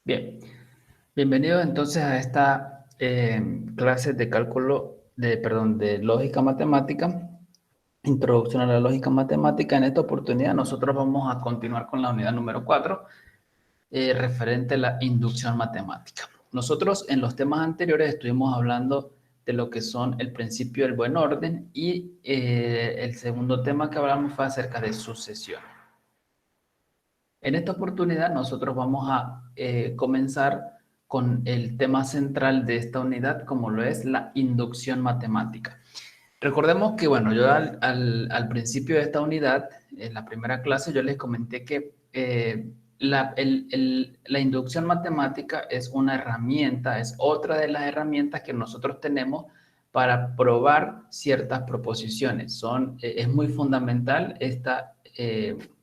Bien, bienvenidos entonces a esta clase de cálculo, de lógica matemática, introducción a la lógica matemática. En esta oportunidad nosotros vamos a continuar con la unidad número 4, referente a la inducción matemática. Nosotros en los temas anteriores estuvimos hablando de lo que son el principio del buen orden y el segundo tema que hablamos fue acerca de sucesión. En esta oportunidad nosotros vamos a comenzar con el tema central de esta unidad, como lo es la inducción matemática. Recordemos que, bueno, yo al principio de esta unidad, en la primera clase, yo les comenté que la inducción matemática es una herramienta, es otra de las herramientas que nosotros tenemos para probar ciertas proposiciones. Es muy fundamental esta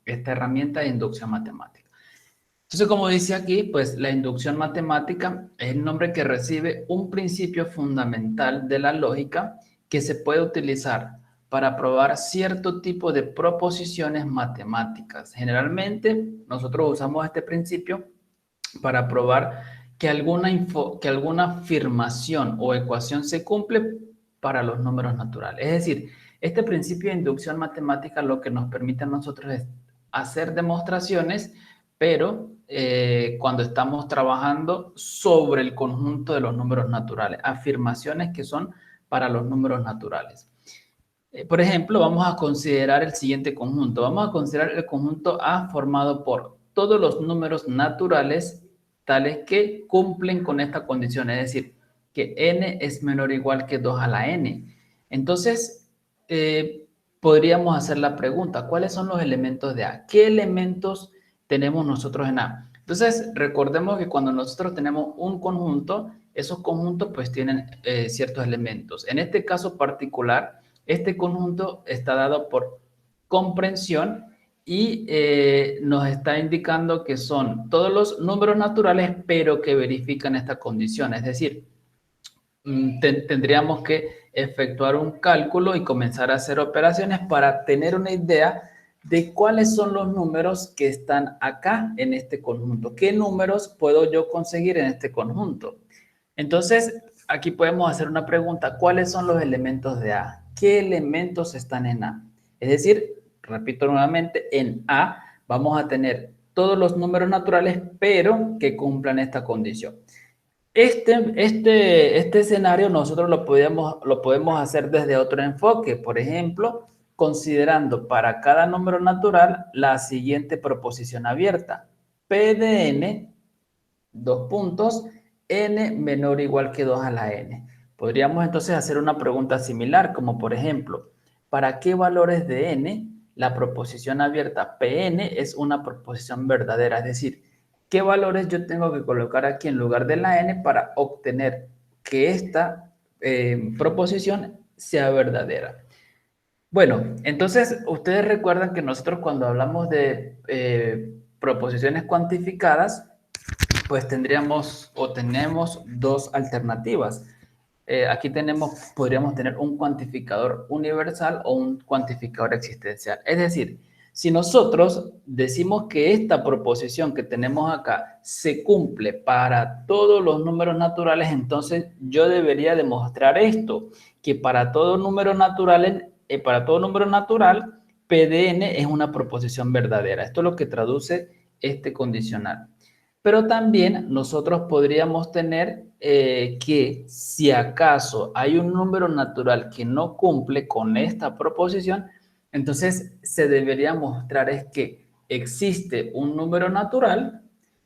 herramienta de inducción matemática. Entonces, como dice aquí, pues la inducción matemática es el nombre que recibe un principio fundamental de la lógica que se puede utilizar para probar cierto tipo de proposiciones matemáticas. Generalmente, nosotros usamos este principio para probar que alguna afirmación o ecuación se cumple para los números naturales. Es decir, este principio de inducción matemática lo que nos permite a nosotros es hacer demostraciones, pero cuando estamos trabajando sobre el conjunto de los números naturales, afirmaciones que son para los números naturales. Por ejemplo, vamos a considerar el siguiente conjunto. Vamos a considerar el conjunto A formado por todos los números naturales tales que cumplen con esta condición, es decir, que n es menor o igual que 2 a la n. Entonces, podríamos hacer la pregunta, ¿cuáles son los elementos de A? ¿Qué elementos tenemos nosotros en A? Entonces, recordemos que cuando nosotros tenemos un conjunto, esos conjuntos pues tienen ciertos elementos. En este caso particular, este conjunto está dado por comprensión y nos está indicando que son todos los números naturales, pero que verifican esta condición. Es decir, tendríamos que efectuar un cálculo y comenzar a hacer operaciones para tener una idea de cuáles son los números que están acá en este conjunto. ¿Qué números puedo yo conseguir en este conjunto? Entonces, aquí podemos hacer una pregunta. ¿Cuáles son los elementos de A? ¿Qué elementos están en A? Es decir, repito nuevamente, en A vamos a tener todos los números naturales, pero que cumplan esta condición. Este escenario nosotros lo podemos hacer desde otro enfoque. Por ejemplo, considerando para cada número natural la siguiente proposición abierta. P de n, dos puntos, n menor o igual que 2 a la n. Podríamos entonces hacer una pregunta similar, como por ejemplo, ¿para qué valores de n la proposición abierta Pn es una proposición verdadera? Es decir, ¿qué valores yo tengo que colocar aquí en lugar de la n para obtener que esta proposición sea verdadera? Bueno, entonces ustedes recuerdan que nosotros cuando hablamos de proposiciones cuantificadas, pues tendríamos o tenemos dos alternativas. Aquí podríamos tener un cuantificador universal o un cuantificador existencial. Es decir, si nosotros decimos que esta proposición que tenemos acá se cumple para todos los números naturales, entonces yo debería demostrar esto, que para todo número natural, P de n es una proposición verdadera. Esto es lo que traduce este condicional. Pero también nosotros podríamos tener que si acaso hay un número natural que no cumple con esta proposición, entonces se debería mostrar es que existe un número natural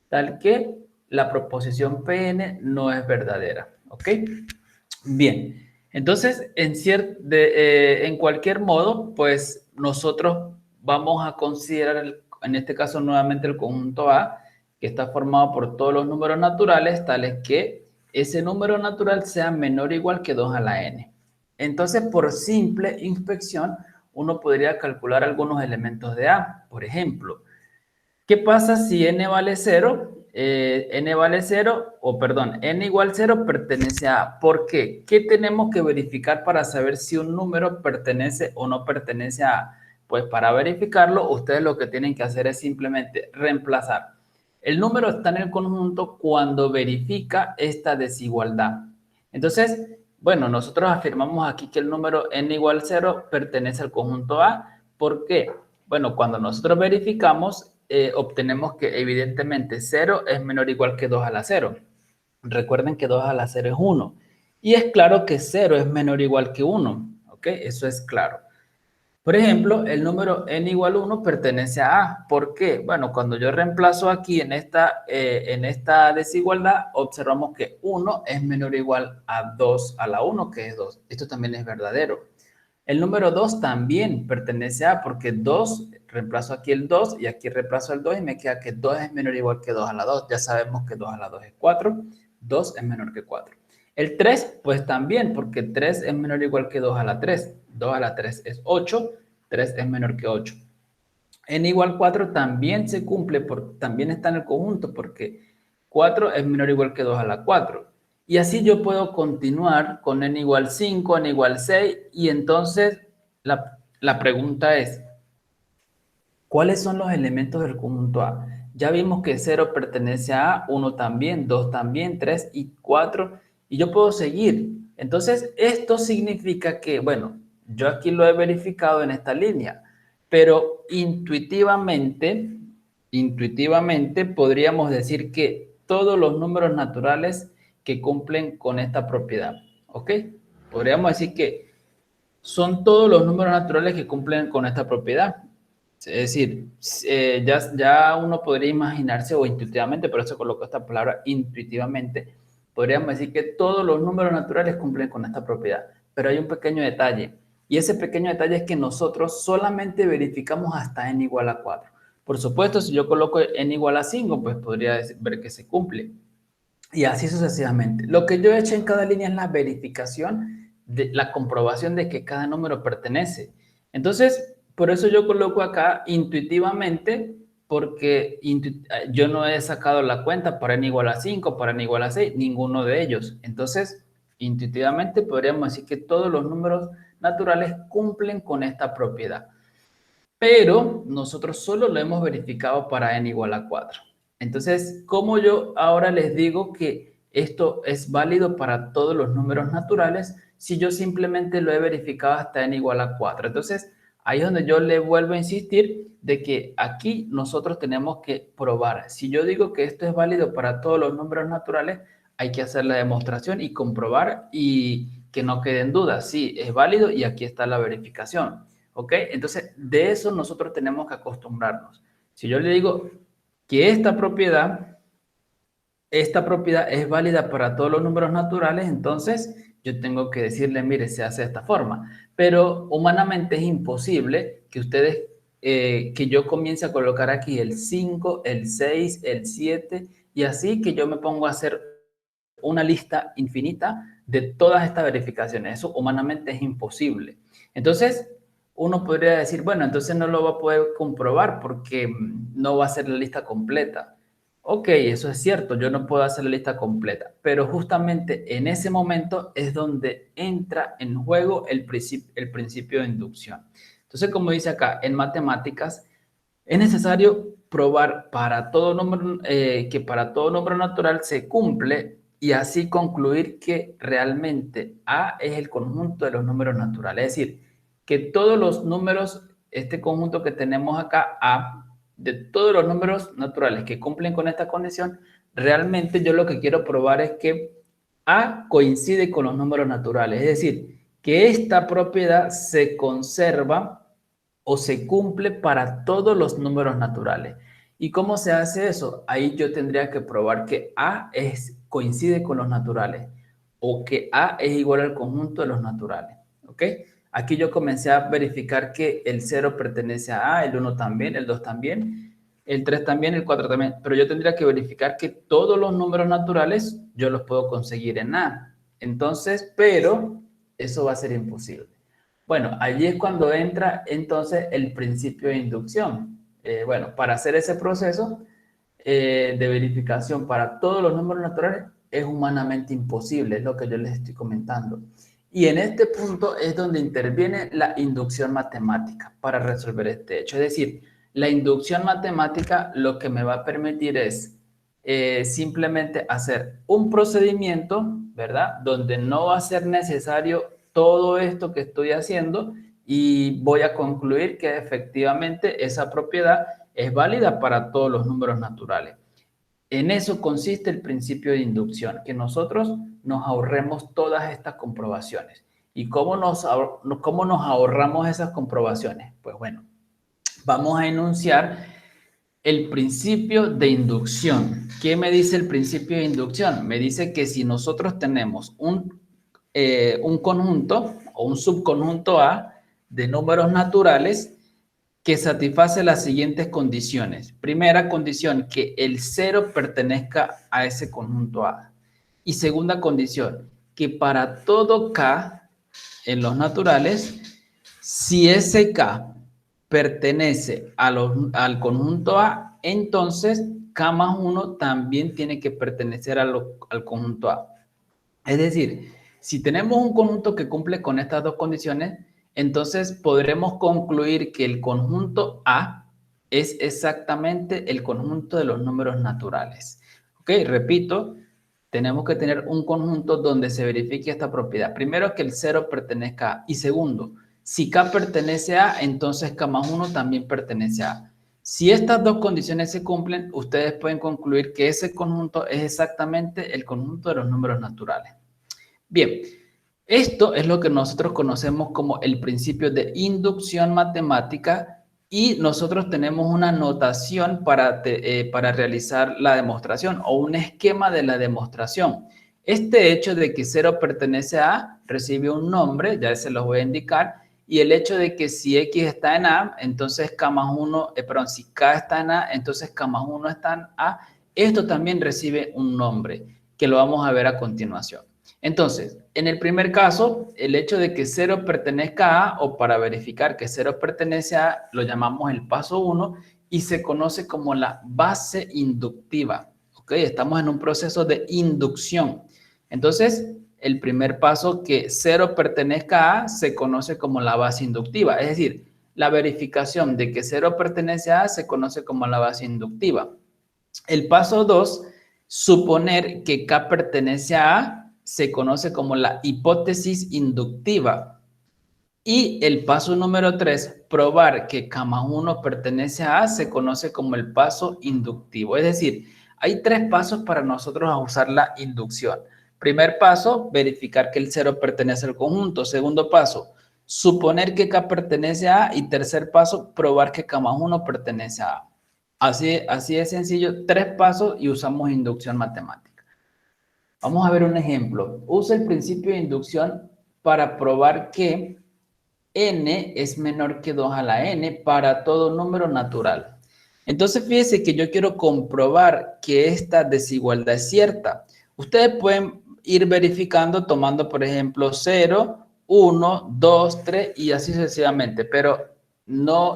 tal que la proposición Pn no es verdadera. ¿Ok? Bien, entonces en cualquier modo, pues nosotros vamos a considerar en este caso nuevamente el conjunto A, que está formado por todos los números naturales, tales que ese número natural sea menor o igual que 2 a la n. Entonces, por simple inspección, uno podría calcular algunos elementos de A. Por ejemplo, ¿qué pasa si n vale 0? N vale 0, n igual 0 pertenece a A. ¿Por qué? ¿Qué tenemos que verificar para saber si un número pertenece o no pertenece a A? Pues para verificarlo, ustedes lo que tienen que hacer es simplemente reemplazar. El número está en el conjunto cuando verifica esta desigualdad. Entonces, bueno, nosotros afirmamos aquí que el número n igual 0 pertenece al conjunto A. ¿Por qué? Bueno, cuando nosotros verificamos, obtenemos que evidentemente 0 es menor o igual que 2 a la 0. Recuerden que 2 a la 0 es 1. Y es claro que 0 es menor o igual que 1. ¿Ok? Eso es claro. Por ejemplo, el número n igual 1 pertenece a A. ¿Por qué? Bueno, cuando yo reemplazo aquí en esta desigualdad, observamos que 1 es menor o igual a 2 a la 1, que es 2. Esto también es verdadero. El número 2 también pertenece a A, porque 2, reemplazo aquí el 2 y aquí reemplazo el 2 y me queda que 2 es menor o igual que 2 a la 2. Ya sabemos que 2 a la 2 es 4, 2 es menor que 4. El 3, pues también, porque 3 es menor o igual que 2 a la 3. 2 a la 3 es 8, 3 es menor que 8. N igual 4 también se cumple, también está en el conjunto, porque 4 es menor o igual que 2 a la 4. Y así yo puedo continuar con n igual 5, n igual 6, y entonces la pregunta es, ¿cuáles son los elementos del conjunto A? Ya vimos que 0 pertenece a A, 1 también, 2 también, 3 y 4, y yo puedo seguir. Entonces, esto significa que, bueno, yo aquí lo he verificado en esta línea, pero intuitivamente podríamos decir que todos los números naturales que cumplen con esta propiedad, ¿ok? Podríamos decir que son todos los números naturales que cumplen con esta propiedad. Es decir, ya uno podría imaginarse o intuitivamente, por eso coloco esta palabra intuitivamente, podríamos decir que todos los números naturales cumplen con esta propiedad. Pero hay un pequeño detalle, y ese pequeño detalle es que nosotros solamente verificamos hasta n igual a 4. Por supuesto, si yo coloco n igual a 5, pues podría ver que se cumple. Y así sucesivamente. Lo que yo he hecho en cada línea es la verificación, de la comprobación de que cada número pertenece. Entonces, por eso yo coloco acá intuitivamente, porque yo no he sacado la cuenta para n igual a 5, para n igual a 6, ninguno de ellos. Entonces, intuitivamente podríamos decir que todos los números naturales cumplen con esta propiedad. Pero nosotros solo lo hemos verificado para n igual a 4. Entonces, ¿cómo yo ahora les digo que esto es válido para todos los números naturales si yo simplemente lo he verificado hasta n igual a 4? Entonces, ahí es donde yo le vuelvo a insistir de que aquí nosotros tenemos que probar. Si yo digo que esto es válido para todos los números naturales, hay que hacer la demostración y comprobar y que no queden dudas. Sí, es válido y aquí está la verificación. ¿Ok? Entonces, de eso nosotros tenemos que acostumbrarnos. Si yo le digo que esta propiedad es válida para todos los números naturales, entonces yo tengo que decirle, mire, se hace de esta forma. Pero humanamente es imposible que que yo comience a colocar aquí el 5, el 6, el 7, y así que yo me pongo a hacer una lista infinita de todas estas verificaciones. Eso humanamente es imposible. Entonces, uno podría decir, bueno, entonces no lo va a poder comprobar porque no va a ser la lista completa. Ok, eso es cierto, yo no puedo hacer la lista completa, pero justamente en ese momento es donde entra en juego el principio de inducción. Entonces, como dice acá, en matemáticas es necesario probar para todo número, que para todo número natural se cumple y así concluir que realmente A es el conjunto de los números naturales. Es decir, que todos los números, este conjunto que tenemos acá, A, de todos los números naturales que cumplen con esta condición, realmente yo lo que quiero probar es que A coincide con los números naturales. Es decir, que esta propiedad se conserva o se cumple para todos los números naturales. ¿Y cómo se hace eso? Ahí yo tendría que probar que coincide con los naturales o que A es igual al conjunto de los naturales. ¿Ok? Aquí yo comencé a verificar que el 0 pertenece a A, el 1 también, el 2 también, el 3 también, el 4 también. Pero yo tendría que verificar que todos los números naturales yo los puedo conseguir en A. Entonces, pero eso va a ser imposible. Bueno, allí es cuando entra entonces el principio de inducción. Bueno, para hacer ese proceso de verificación para todos los números naturales es humanamente imposible, es lo que yo les estoy comentando. Y en este punto es donde interviene la inducción matemática para resolver este hecho. Es decir, la inducción matemática lo que me va a permitir es simplemente hacer un procedimiento, ¿verdad? Donde no va a ser necesario todo esto que estoy haciendo y voy a concluir que efectivamente esa propiedad es válida para todos los números naturales. En eso consiste el principio de inducción, que nosotros nos ahorremos todas estas comprobaciones. ¿Y cómo nos ahorramos esas comprobaciones? Pues bueno, vamos a enunciar el principio de inducción. ¿Qué me dice el principio de inducción? Me dice que si nosotros tenemos un conjunto o un subconjunto A de números naturales, que satisface las siguientes condiciones. Primera condición, que el 0 pertenezca a ese conjunto A. Y segunda condición, que para todo K en los naturales, si ese K pertenece al conjunto A, entonces K más 1 también tiene que pertenecer al conjunto A. Es decir, si tenemos un conjunto que cumple con estas dos condiciones, entonces podremos concluir que el conjunto A es exactamente el conjunto de los números naturales. Ok, repito, tenemos que tener un conjunto donde se verifique esta propiedad. Primero, que el 0 pertenezca a A. Y segundo, si K pertenece a A, entonces K más 1 también pertenece a A. Si estas dos condiciones se cumplen, ustedes pueden concluir que ese conjunto es exactamente el conjunto de los números naturales. Bien, esto es lo que nosotros conocemos como el principio de inducción matemática y nosotros tenemos una notación para realizar la demostración o un esquema de la demostración. Este hecho de que 0 pertenece a A recibe un nombre, ya se los voy a indicar, y el hecho de que si X está en A, entonces K más 1, si K está en A, entonces K más 1 está en A, esto también recibe un nombre, que lo vamos a ver a continuación. Entonces, en el primer caso, el hecho de que 0 pertenezca a A, o para verificar que 0 pertenece a A, lo llamamos el paso 1 y se conoce como la base inductiva. ¿Ok? Estamos en un proceso de inducción. Entonces, el primer paso, que 0 pertenezca a A, se conoce como la base inductiva. Es decir, la verificación de que 0 pertenece a A se conoce como la base inductiva. El paso 2, suponer que K pertenece a A, se conoce como la hipótesis inductiva. Y el paso número 3, probar que K más 1 pertenece a A, se conoce como el paso inductivo. Es decir, hay 3 pasos para nosotros usar la inducción. Primer paso, verificar que el 0 pertenece al conjunto. Segundo paso, suponer que K pertenece a A. Y tercer paso, probar que K más 1 pertenece a A. Así de sencillo, 3 pasos y usamos inducción matemática. Vamos a ver un ejemplo. Usa el principio de inducción para probar que n es menor que 2 a la n para todo número natural. Entonces, fíjense que yo quiero comprobar que esta desigualdad es cierta. Ustedes pueden ir verificando tomando, por ejemplo, 0, 1, 2, 3 y así sucesivamente, pero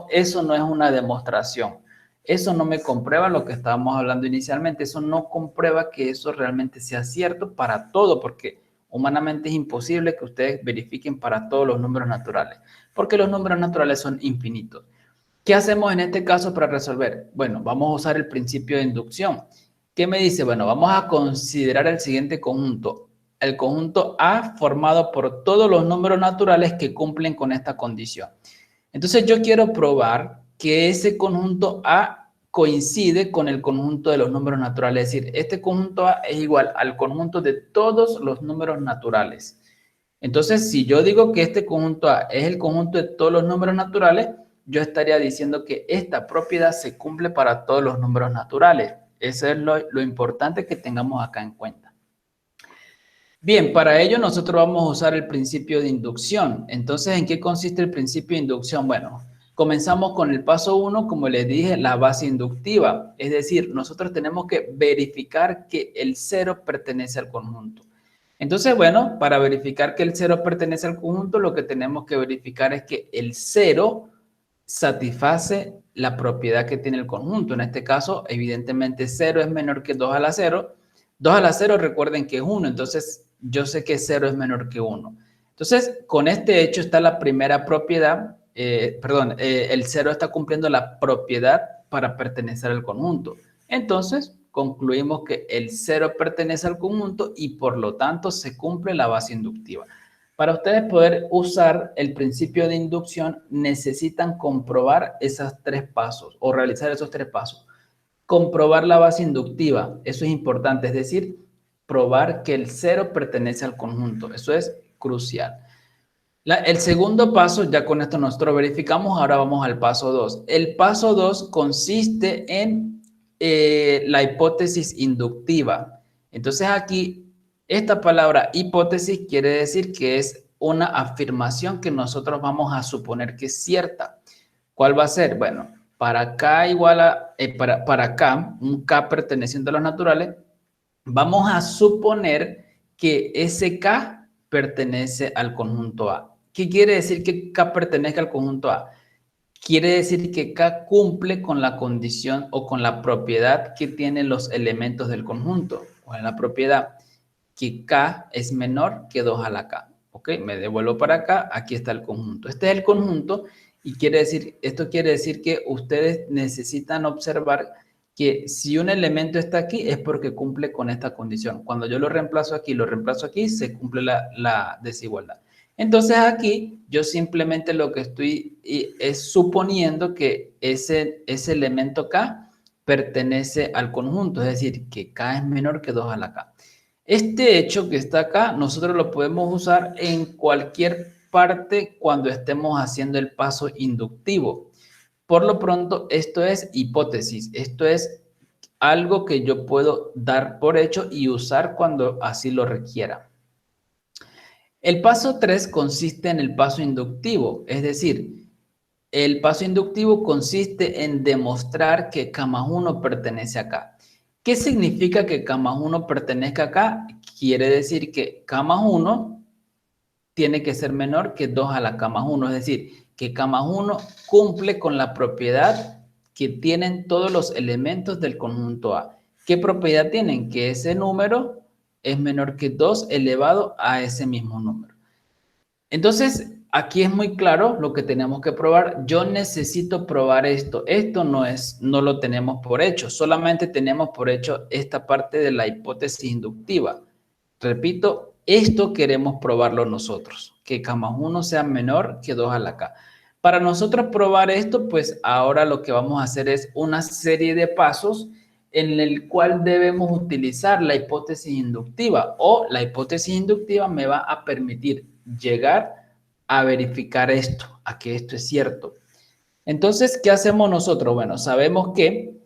eso no es una demostración. Eso no me comprueba lo que estábamos hablando inicialmente. Eso no comprueba que eso realmente sea cierto para todo, porque humanamente es imposible que ustedes verifiquen para todos los números naturales, porque los números naturales son infinitos. ¿Qué hacemos en este caso para resolver? Bueno, vamos a usar el principio de inducción. ¿Qué me dice? Bueno, vamos a considerar el siguiente conjunto. El conjunto A formado por todos los números naturales que cumplen con esta condición. Entonces yo quiero probar que ese conjunto A coincide con el conjunto de los números naturales. Es decir, este conjunto A es igual al conjunto de todos los números naturales. Entonces, si yo digo que este conjunto A es el conjunto de todos los números naturales, yo estaría diciendo que esta propiedad se cumple para todos los números naturales. Eso es lo importante que tengamos acá en cuenta. Bien, para ello nosotros vamos a usar el principio de inducción. Entonces, ¿en qué consiste el principio de inducción? Bueno, comenzamos con el paso 1, como les dije, la base inductiva. Es decir, nosotros tenemos que verificar que el 0 pertenece al conjunto. Entonces, bueno, para verificar que el 0 pertenece al conjunto, lo que tenemos que verificar es que el 0 satisface la propiedad que tiene el conjunto. En este caso, evidentemente, 0 es menor que 2 a la 0. 2 a la 0, recuerden que es 1, entonces yo sé que 0 es menor que 1. Entonces, con este hecho está la primera propiedad, el 0 está cumpliendo la propiedad para pertenecer al conjunto. Entonces, concluimos que el 0 pertenece al conjunto y por lo tanto se cumple la base inductiva. Para ustedes poder usar el principio de inducción, necesitan comprobar esos 3 pasos o realizar esos 3 pasos. Comprobar la base inductiva, eso es importante, es decir, probar que el 0 pertenece al conjunto. Eso es crucial. El segundo paso, ya con esto nosotros verificamos, ahora vamos al paso 2. El paso 2 consiste en la hipótesis inductiva. Entonces aquí, esta palabra hipótesis quiere decir que es una afirmación que nosotros vamos a suponer que es cierta. ¿Cuál va a ser? Bueno, para K igual a, para K, un K perteneciente a los naturales, vamos a suponer que ese K pertenece al conjunto A. ¿Qué quiere decir que K pertenezca al conjunto A? Quiere decir que K cumple con la condición o con la propiedad que tienen los elementos del conjunto. ¿Cuál es la propiedad? Que K es menor que 2 a la K. ¿Ok? Me devuelvo para acá. Aquí está el conjunto. Este es el conjunto y esto quiere decir que ustedes necesitan observar que si un elemento está aquí es porque cumple con esta condición. Cuando yo lo reemplazo aquí, se cumple la desigualdad. Entonces aquí yo simplemente lo que estoy es suponiendo que ese elemento K pertenece al conjunto, es decir, que K es menor que 2 a la K. Este hecho que está acá, nosotros lo podemos usar en cualquier parte cuando estemos haciendo el paso inductivo. Por lo pronto, esto es hipótesis. Esto es algo que yo puedo dar por hecho y usar cuando así lo requiera. El paso 3 consiste en el paso inductivo, es decir, el paso inductivo consiste en demostrar que K más 1 pertenece a K. ¿Qué significa que K más 1 pertenezca a K? Quiere decir que K más 1 tiene que ser menor que 2 a la K más 1, es decir, que K más 1 cumple con la propiedad que tienen todos los elementos del conjunto A. ¿Qué propiedad tienen? Que ese número es menor que 2 elevado a ese mismo número. Entonces, aquí es muy claro lo que tenemos que probar. Yo necesito probar esto. Esto no lo tenemos por hecho. Solamente tenemos por hecho esta parte de la hipótesis inductiva. Repito, esto queremos probarlo nosotros. Que K más 1 sea menor que 2 a la K. Para nosotros probar esto, pues ahora lo que vamos a hacer es una serie de pasos en el cual debemos utilizar la hipótesis inductiva, o la hipótesis inductiva me va a permitir llegar a verificar esto, a que esto es cierto. Entonces, ¿qué hacemos nosotros? Bueno, sabemos que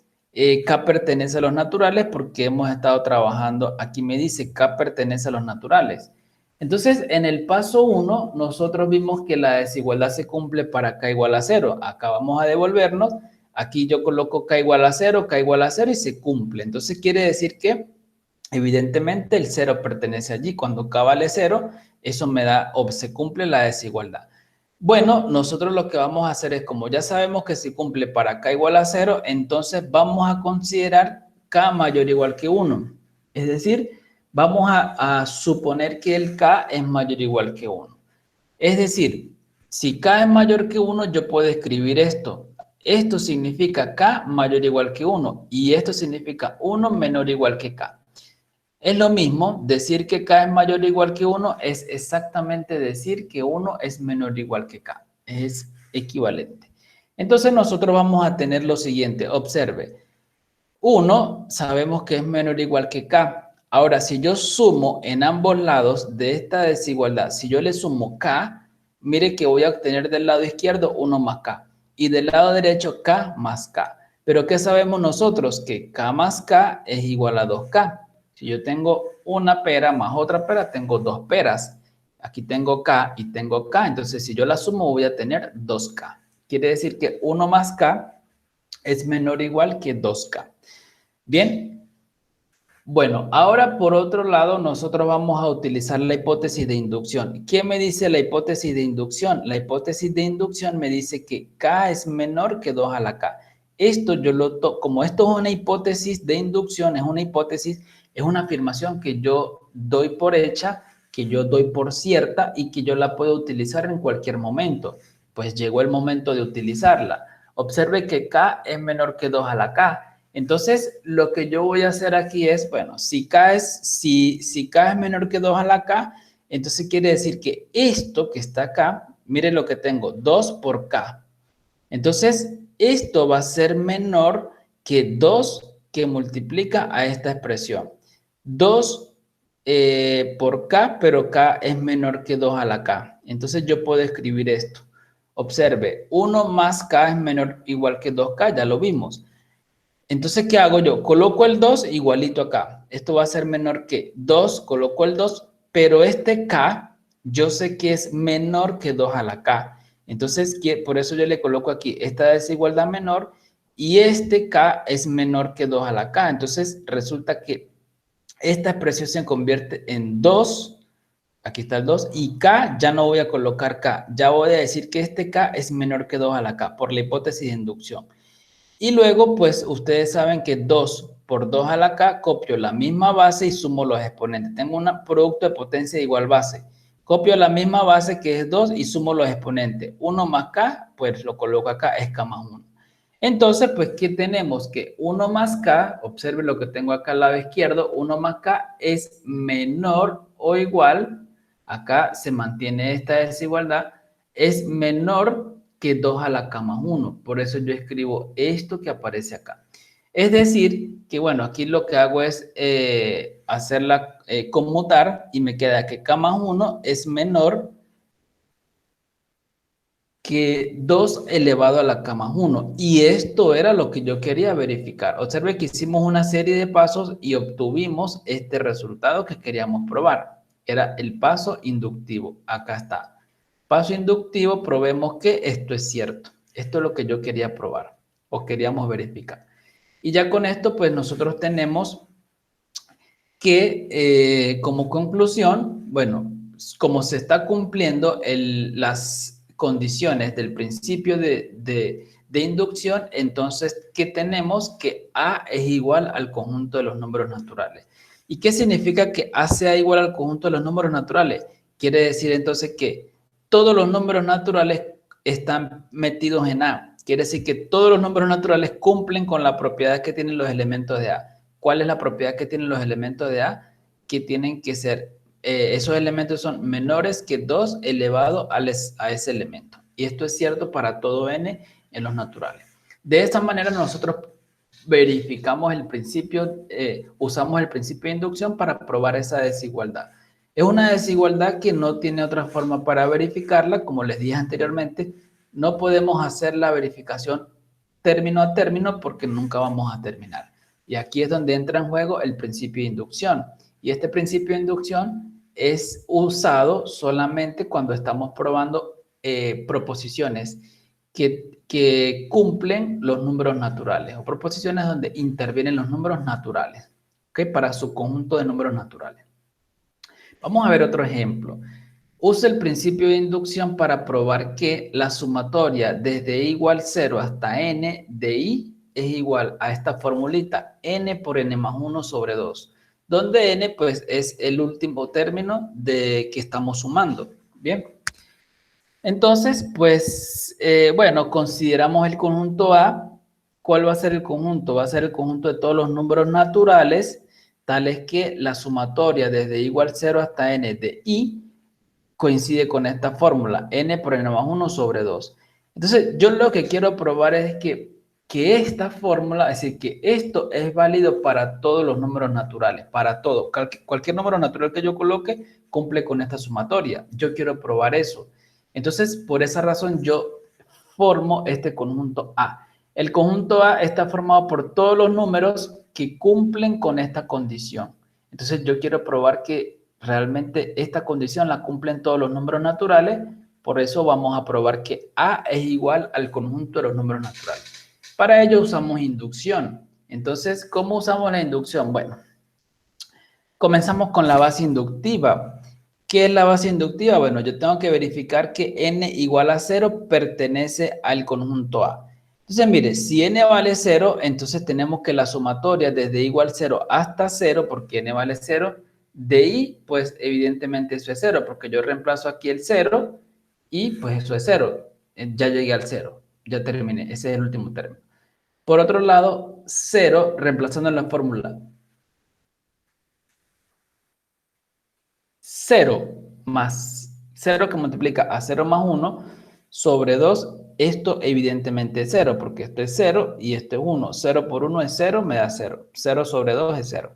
K pertenece a los naturales porque hemos estado trabajando, aquí me dice K pertenece a los naturales. Entonces, en el paso 1, nosotros vimos que la desigualdad se cumple para K igual a 0. Acá vamos a devolvernos. Aquí yo coloco K igual a 0, K igual a 0 y se cumple. Entonces, quiere decir que evidentemente el 0 pertenece allí. Cuando K vale 0, eso me da o se cumple la desigualdad. Bueno, nosotros lo que vamos a hacer es, como ya sabemos que se cumple para K igual a 0, entonces vamos a considerar K mayor o igual que 1. Es decir, vamos a suponer que el K es mayor o igual que 1. Es decir, si K es mayor que 1, yo puedo escribir esto. Esto significa K mayor o igual que 1 y esto significa 1 menor o igual que K. Es lo mismo, decir que K es mayor o igual que 1 es exactamente decir que 1 es menor o igual que K. Es equivalente. Entonces nosotros vamos a tener lo siguiente. Observe, 1 sabemos que es menor o igual que K. Ahora, si yo sumo en ambos lados de esta desigualdad, si yo le sumo K, mire que voy a obtener del lado izquierdo 1 más K. Y del lado derecho K más K. Pero ¿qué sabemos nosotros? Que K más K es igual a 2K. Si yo tengo una pera más otra pera, tengo 2 peras. Aquí tengo K y tengo K. Entonces, si yo la sumo, voy a tener 2K. Quiere decir que 1 más K es menor o igual que 2K. Bien. Bueno, ahora por otro lado, nosotros vamos a utilizar la hipótesis de inducción. ¿Qué me dice la hipótesis de inducción? La hipótesis de inducción me dice que K es menor que 2 a la K. Esto como esto es una hipótesis de inducción, es una hipótesis, es una afirmación que yo doy por hecha que yo doy por cierta y que yo la puedo utilizar en cualquier momento. Pues llegó el momento de utilizarla. Observe que K es menor que 2 a la K. Entonces, lo que yo voy a hacer aquí es, bueno, si K es menor que 2 a la K, entonces quiere decir que esto que está acá, mire lo que tengo, 2 por K. Entonces, esto va a ser menor que 2 que multiplica a esta expresión. 2 por K, pero K es menor que 2 a la K. Entonces, yo puedo escribir esto. Observe, 1 más K es menor igual que 2K, ya lo vimos. Entonces, ¿qué hago yo? Coloco el 2 igualito acá. Esto va a ser menor que 2, coloco el 2, pero este K, yo sé que es menor que 2 a la K. Entonces, por eso yo le coloco aquí esta desigualdad menor y este K es menor que 2 a la K. Entonces, resulta que esta expresión se convierte en 2. Aquí está el 2 y K, ya no voy a colocar K. Ya voy a decir que este K es menor que 2 a la K por la hipótesis de inducción. Y luego, pues, ustedes saben que 2 por 2 a la K, copio la misma base y sumo los exponentes. Tengo un producto de potencia de igual base. Copio la misma base que es 2 y sumo los exponentes. 1 más K, pues lo coloco acá, es K más 1. Entonces, pues, ¿qué tenemos? Que 1 más K, observen lo que tengo acá al lado izquierdo, 1 más K es menor o igual, acá se mantiene esta desigualdad, es menor que 2 a la K más 1. Por eso yo escribo esto que aparece acá. Es decir, que bueno, aquí lo que hago es hacerla conmutar y me queda que K más 1 es menor que 2 elevado a la K más 1. Y esto era lo que yo quería verificar. Observe que hicimos una serie de pasos y obtuvimos este resultado que queríamos probar. Era el paso inductivo. Acá está. Paso inductivo, probemos que esto es cierto. Esto es lo que yo quería probar o queríamos verificar. Y ya con esto, pues nosotros tenemos que como conclusión, bueno, como se está cumpliendo las condiciones del principio de inducción, entonces, ¿qué tenemos? Que A es igual al conjunto de los números naturales. ¿Y qué significa que A sea igual al conjunto de los números naturales? Quiere decir entonces que todos los números naturales están metidos en A. Quiere decir que todos los números naturales cumplen con la propiedad que tienen los elementos de A. ¿Cuál es la propiedad que tienen los elementos de A? Que tienen que ser, esos elementos son menores que 2 elevado a ese elemento. Y esto es cierto para todo n en los naturales. De esta manera nosotros verificamos el principio, usamos el principio de inducción para probar esa desigualdad. Es una desigualdad que no tiene otra forma para verificarla, como les dije anteriormente, no podemos hacer la verificación término a término porque nunca vamos a terminar. Y aquí es donde entra en juego el principio de inducción. Y este principio de inducción es usado solamente cuando estamos probando proposiciones que cumplen los números naturales o proposiciones donde intervienen los números naturales, ¿ok? Para su conjunto de números naturales. Vamos a ver otro ejemplo. Usa el principio de inducción para probar que la sumatoria desde i igual 0 hasta n de i es igual a esta formulita, n por n más 1 sobre 2, donde n pues es el último término de que estamos sumando. Bien. Entonces, pues, bueno, consideramos el conjunto A. ¿Cuál va a ser el conjunto? Va a ser el conjunto de todos los números naturales, tales que la sumatoria desde i igual 0 hasta n de i coincide con esta fórmula, n por n más 1 sobre 2. Entonces, yo lo que quiero probar es que esta fórmula, es decir, que esto es válido para todos los números naturales, para todo. Cualquier número natural que yo coloque cumple con esta sumatoria. Yo quiero probar eso. Entonces, por esa razón, yo formo este conjunto A. El conjunto A está formado por todos los números que cumplen con esta condición. Entonces, yo quiero probar que realmente esta condición la cumplen todos los números naturales, por eso vamos a probar que A es igual al conjunto de los números naturales. Para ello usamos inducción. Entonces, ¿cómo usamos la inducción? Bueno, comenzamos con la base inductiva. ¿Qué es la base inductiva? Bueno, yo tengo que verificar que n igual a 0 pertenece al conjunto A. Entonces, mire, si n vale 0, entonces tenemos que la sumatoria desde igual 0 hasta 0, porque n vale 0, de i, pues evidentemente eso es 0, porque yo reemplazo aquí el 0 y pues eso es 0. Ya llegué al 0, ya terminé, ese es el último término. Por otro lado, 0, reemplazando la fórmula, 0 más 0 que multiplica a 0 más 1 sobre 2, esto evidentemente es 0, porque esto es 0 y esto es 1. 0 por 1 es 0, me da 0. 0 sobre 2 es 0.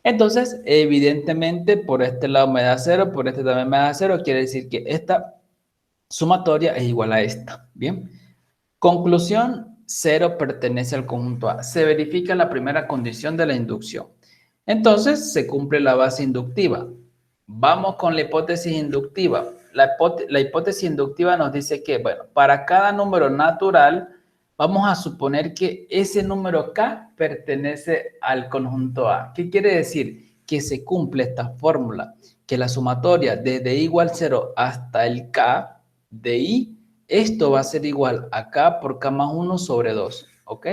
Entonces, evidentemente, por este lado me da 0, por este también me da 0, quiere decir que esta sumatoria es igual a esta. Bien. Conclusión, 0 pertenece al conjunto A. Se verifica la primera condición de la inducción. Entonces, se cumple la base inductiva. Vamos con la hipótesis inductiva. La hipótesis inductiva nos dice que, bueno, para cada número natural, vamos a suponer que ese número K pertenece al conjunto A. ¿Qué quiere decir? Que se cumple esta fórmula, que la sumatoria desde i igual 0 hasta el K de i, esto va a ser igual a K por K más 1 sobre 2, ¿ok?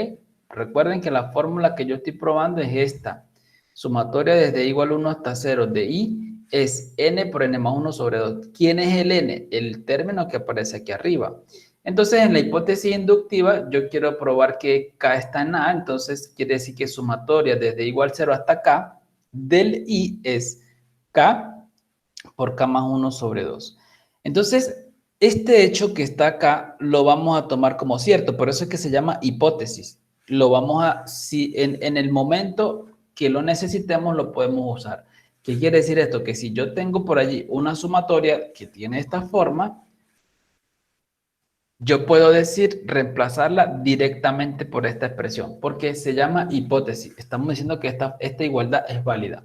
Recuerden que la fórmula que yo estoy probando es esta. Sumatoria desde i igual 1 hasta 0 de i es n por n más 1 sobre 2. ¿Quién es el n? El término que aparece aquí arriba. Entonces, en la hipótesis inductiva, yo quiero probar que K está en A, entonces quiere decir que sumatoria desde i igual 0 hasta K del i es K por K más 1 sobre 2. Entonces, este hecho que está acá lo vamos a tomar como cierto, por eso es que se llama hipótesis. Lo vamos a, si en el momento que lo necesitemos, lo podemos usar. ¿Qué quiere decir esto? Que si yo tengo por allí una sumatoria que tiene esta forma, yo puedo decir reemplazarla directamente por esta expresión, porque se llama hipótesis. Estamos diciendo que esta igualdad es válida.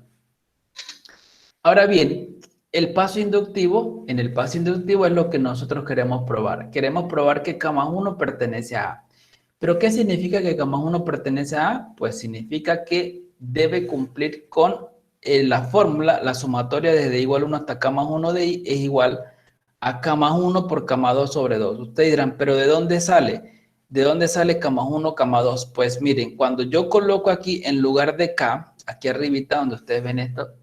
Ahora bien, en el paso inductivo es lo que nosotros queremos probar. Queremos probar que K más 1 pertenece a A. ¿Pero qué significa que K más 1 pertenece a A? Pues significa que debe cumplir con la fórmula, la sumatoria desde igual 1 hasta K más 1 de I es igual a K más 1 por K más 2 sobre 2. Ustedes dirán, ¿pero de dónde sale? ¿De dónde sale K más 1, K más 2? Pues miren, cuando yo coloco aquí en lugar de K, aquí arribita donde ustedes ven esto,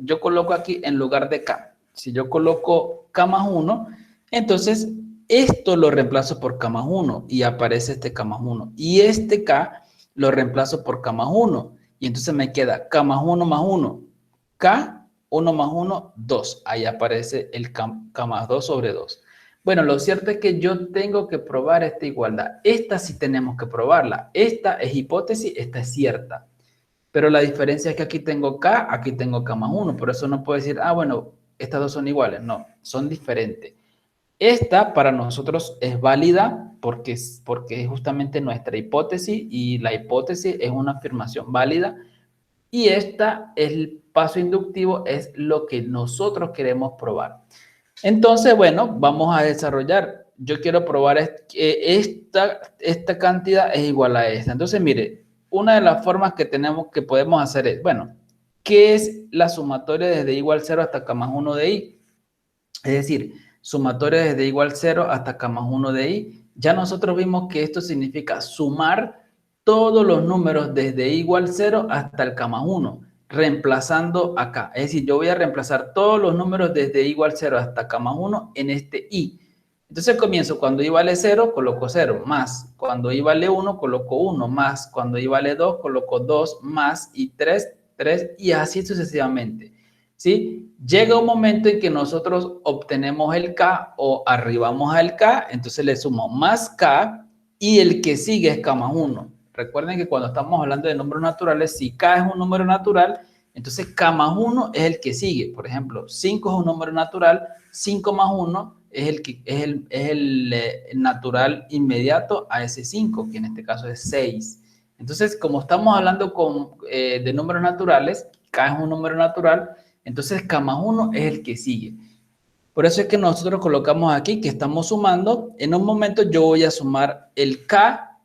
yo coloco aquí en lugar de K, si yo coloco K más 1, entonces esto lo reemplazo por K más 1 y aparece este K más 1. Y este K lo reemplazo por K más 1 y entonces me queda K más 1 más 1, K 1 más 1, 2. Ahí aparece el K más 2 sobre 2. Bueno, lo cierto es que yo tengo que probar esta igualdad. Esta sí tenemos que probarla. Esta es hipótesis, esta es cierta. Pero la diferencia es que aquí tengo K, aquí tengo K más 1. Por eso no puedo decir, ah, bueno, estas dos son iguales. No, son diferentes. Esta para nosotros es válida porque es justamente nuestra hipótesis y la hipótesis es una afirmación válida. Y esta, el paso inductivo, es lo que nosotros queremos probar. Entonces, bueno, vamos a desarrollar. Yo quiero probar que esta cantidad es igual a esta. Entonces, mire, una de las formas que podemos hacer es, bueno, ¿qué es la sumatoria desde igual 0 hasta K más 1 de i? Es decir, sumatoria desde igual 0 hasta K más 1 de i. Ya nosotros vimos que esto significa sumar todos los números desde i igual 0 hasta el K más 1, reemplazando acá. Es decir, yo voy a reemplazar todos los números desde i igual 0 hasta K más 1 en este i. Entonces comienzo, cuando i vale 0, coloco 0, más. Cuando i vale 1, coloco 1, más. Cuando i vale 2, coloco 2, más. Y 3, 3, y así sucesivamente. ¿Sí? Llega un momento en que nosotros obtenemos el K o arribamos al K, entonces le sumo más K y el que sigue es K más 1. Recuerden que cuando estamos hablando de números naturales, si K es un número natural, entonces K más 1 es el que sigue. Por ejemplo, 5 es un número natural, 5 más 1 es el natural inmediato a ese 5, que en este caso es 6. Entonces, como estamos hablando de números naturales, K es un número natural, entonces K más 1 es el que sigue. Por eso es que nosotros colocamos aquí que estamos sumando. En un momento yo voy a sumar el K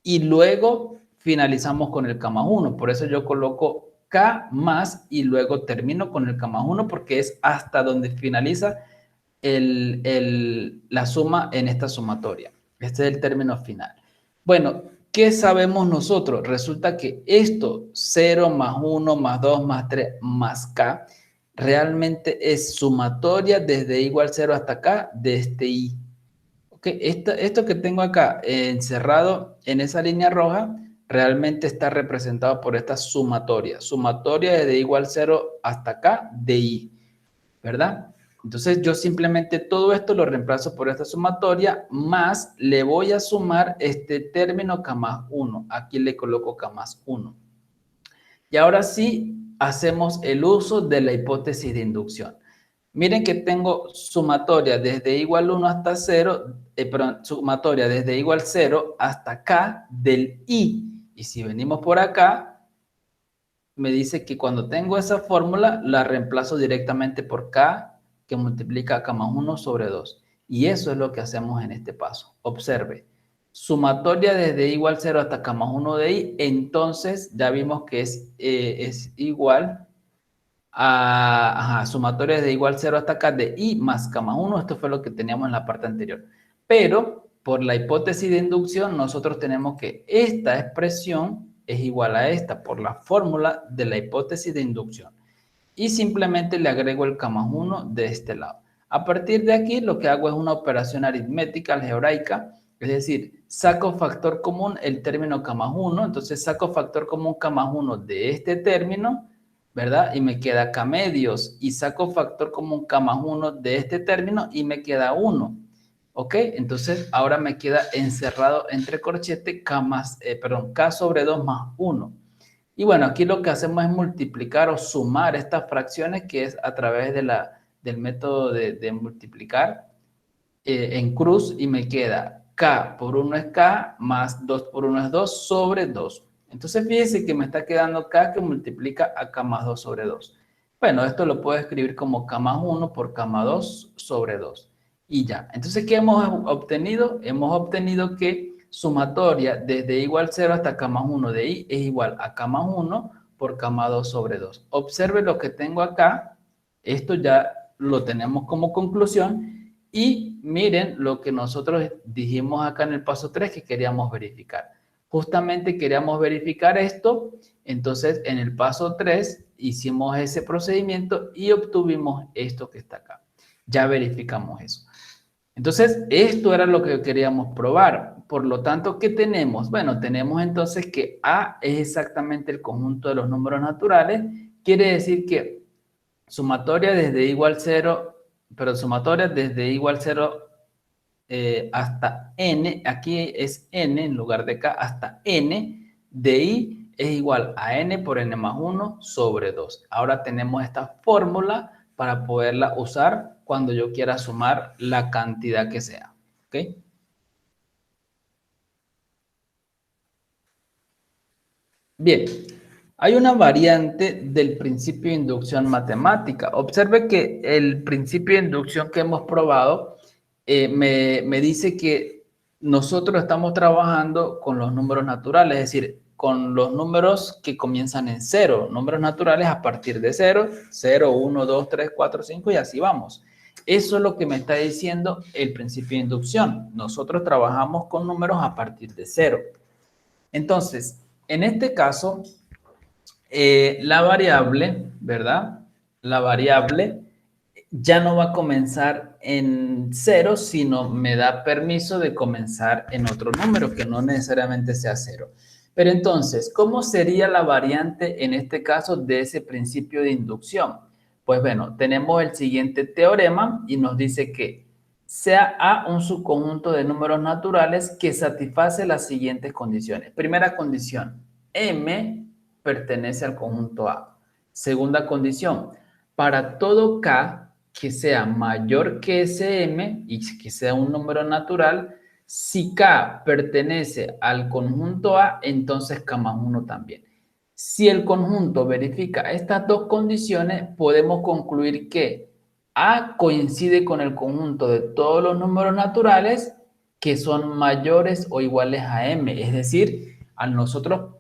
y luego finalizamos con el K más 1. Por eso yo coloco K más y luego termino con el K más 1 porque es hasta donde finaliza la suma en esta sumatoria. Este es el término final. Bueno, ¿qué sabemos nosotros? Resulta que esto, 0 más 1 más 2 más 3 más k, realmente es sumatoria desde igual 0 hasta acá de este i. Okay, esto que tengo acá encerrado en esa línea roja realmente está representado por esta sumatoria. Sumatoria desde igual 0 hasta acá de i, ¿verdad? Entonces yo simplemente todo esto lo reemplazo por esta sumatoria, más le voy a sumar este término k más 1. Aquí le coloco k más 1. Y ahora sí hacemos el uso de la hipótesis de inducción. Miren que tengo sumatoria desde igual 1 hasta 0, perdón, sumatoria desde igual 0 hasta k del i. Y si venimos por acá, me dice que cuando tengo esa fórmula, la reemplazo directamente por k, que multiplica k más 1 sobre 2. Y eso es lo que hacemos en este paso. Observe, sumatoria desde igual 0 hasta k más 1 de i, entonces ya vimos que es igual a sumatoria de igual 0 hasta k de i más k más 1. Esto fue lo que teníamos en la parte anterior. Pero por la hipótesis de inducción, nosotros tenemos que esta expresión es igual a esta por la fórmula de la hipótesis de inducción. Y simplemente le agrego el k más 1 de este lado. A partir de aquí, lo que hago es una operación aritmética algebraica, es decir, saco factor común el término k más 1, entonces saco factor común k más 1 de este término, ¿verdad? Y me queda k medios, y saco factor común k más 1 de este término y me queda 1. ¿Ok? Entonces ahora me queda encerrado entre corchete k sobre 2 más 1. Y bueno, aquí lo que hacemos es multiplicar o sumar estas fracciones, que es a través del método de multiplicar en cruz, y me queda k por 1 es k, más 2 por 1 es 2 sobre 2. Entonces fíjense que me está quedando k que multiplica a k más 2 sobre 2. Bueno, esto lo puedo escribir como k más 1 por k más 2 sobre 2. Y ya. Entonces, ¿qué hemos obtenido? Hemos obtenido que sumatoria desde igual 0 hasta k más 1 de i es igual a k más 1 por k más 2 sobre 2. Observe lo que tengo acá. Esto ya lo tenemos como conclusión. Y miren lo que nosotros dijimos acá en el paso 3 que queríamos verificar. Justamente queríamos verificar esto. Entonces, en el paso 3 hicimos ese procedimiento y obtuvimos esto que está acá. Ya verificamos eso. Entonces, esto era lo que queríamos probar. Por lo tanto, ¿qué tenemos? Bueno, tenemos entonces que A es exactamente el conjunto de los números naturales. Quiere decir que sumatoria desde igual 0, pero sumatoria desde igual 0 hasta n, aquí es n en lugar de k, hasta n de i es igual a n por n más 1 sobre 2. Ahora tenemos esta fórmula para poderla usar cuando yo quiera sumar la cantidad que sea. ¿Ok? Bien, hay una variante del principio de inducción matemática. Observe que el principio de inducción que hemos probado me dice que nosotros estamos trabajando con los números naturales, es decir, con los números que comienzan en cero, números naturales a partir de cero, 0, 1, 2, 3, 4, 5 y así vamos. Eso es lo que me está diciendo el principio de inducción. Nosotros trabajamos con números a partir de cero. Entonces, en este caso, la variable, ¿verdad? La variable ya no va a comenzar en cero, sino me da permiso de comenzar en otro número que no necesariamente sea cero. Pero entonces, ¿cómo sería la variante en este caso de ese principio de inducción? Pues bueno, tenemos el siguiente teorema y nos dice que sea A un subconjunto de números naturales que satisface las siguientes condiciones. Primera condición, M pertenece al conjunto A. Segunda condición, para todo K que sea mayor que SM y que sea un número natural, si K pertenece al conjunto A, entonces K más 1 también. Si el conjunto verifica estas dos condiciones, podemos concluir que A coincide con el conjunto de todos los números naturales que son mayores o iguales a M. Es decir, al nosotros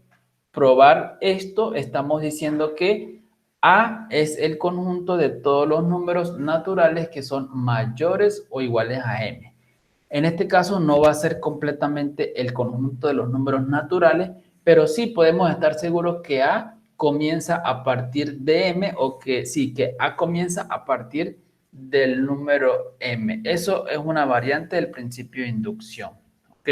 probar esto, estamos diciendo que A es el conjunto de todos los números naturales que son mayores o iguales a M. En este caso no va a ser completamente el conjunto de los números naturales, pero sí podemos estar seguros que A comienza a partir de M o que sí, que A comienza a partir del número M. Eso es una variante del principio de inducción. ¿Ok?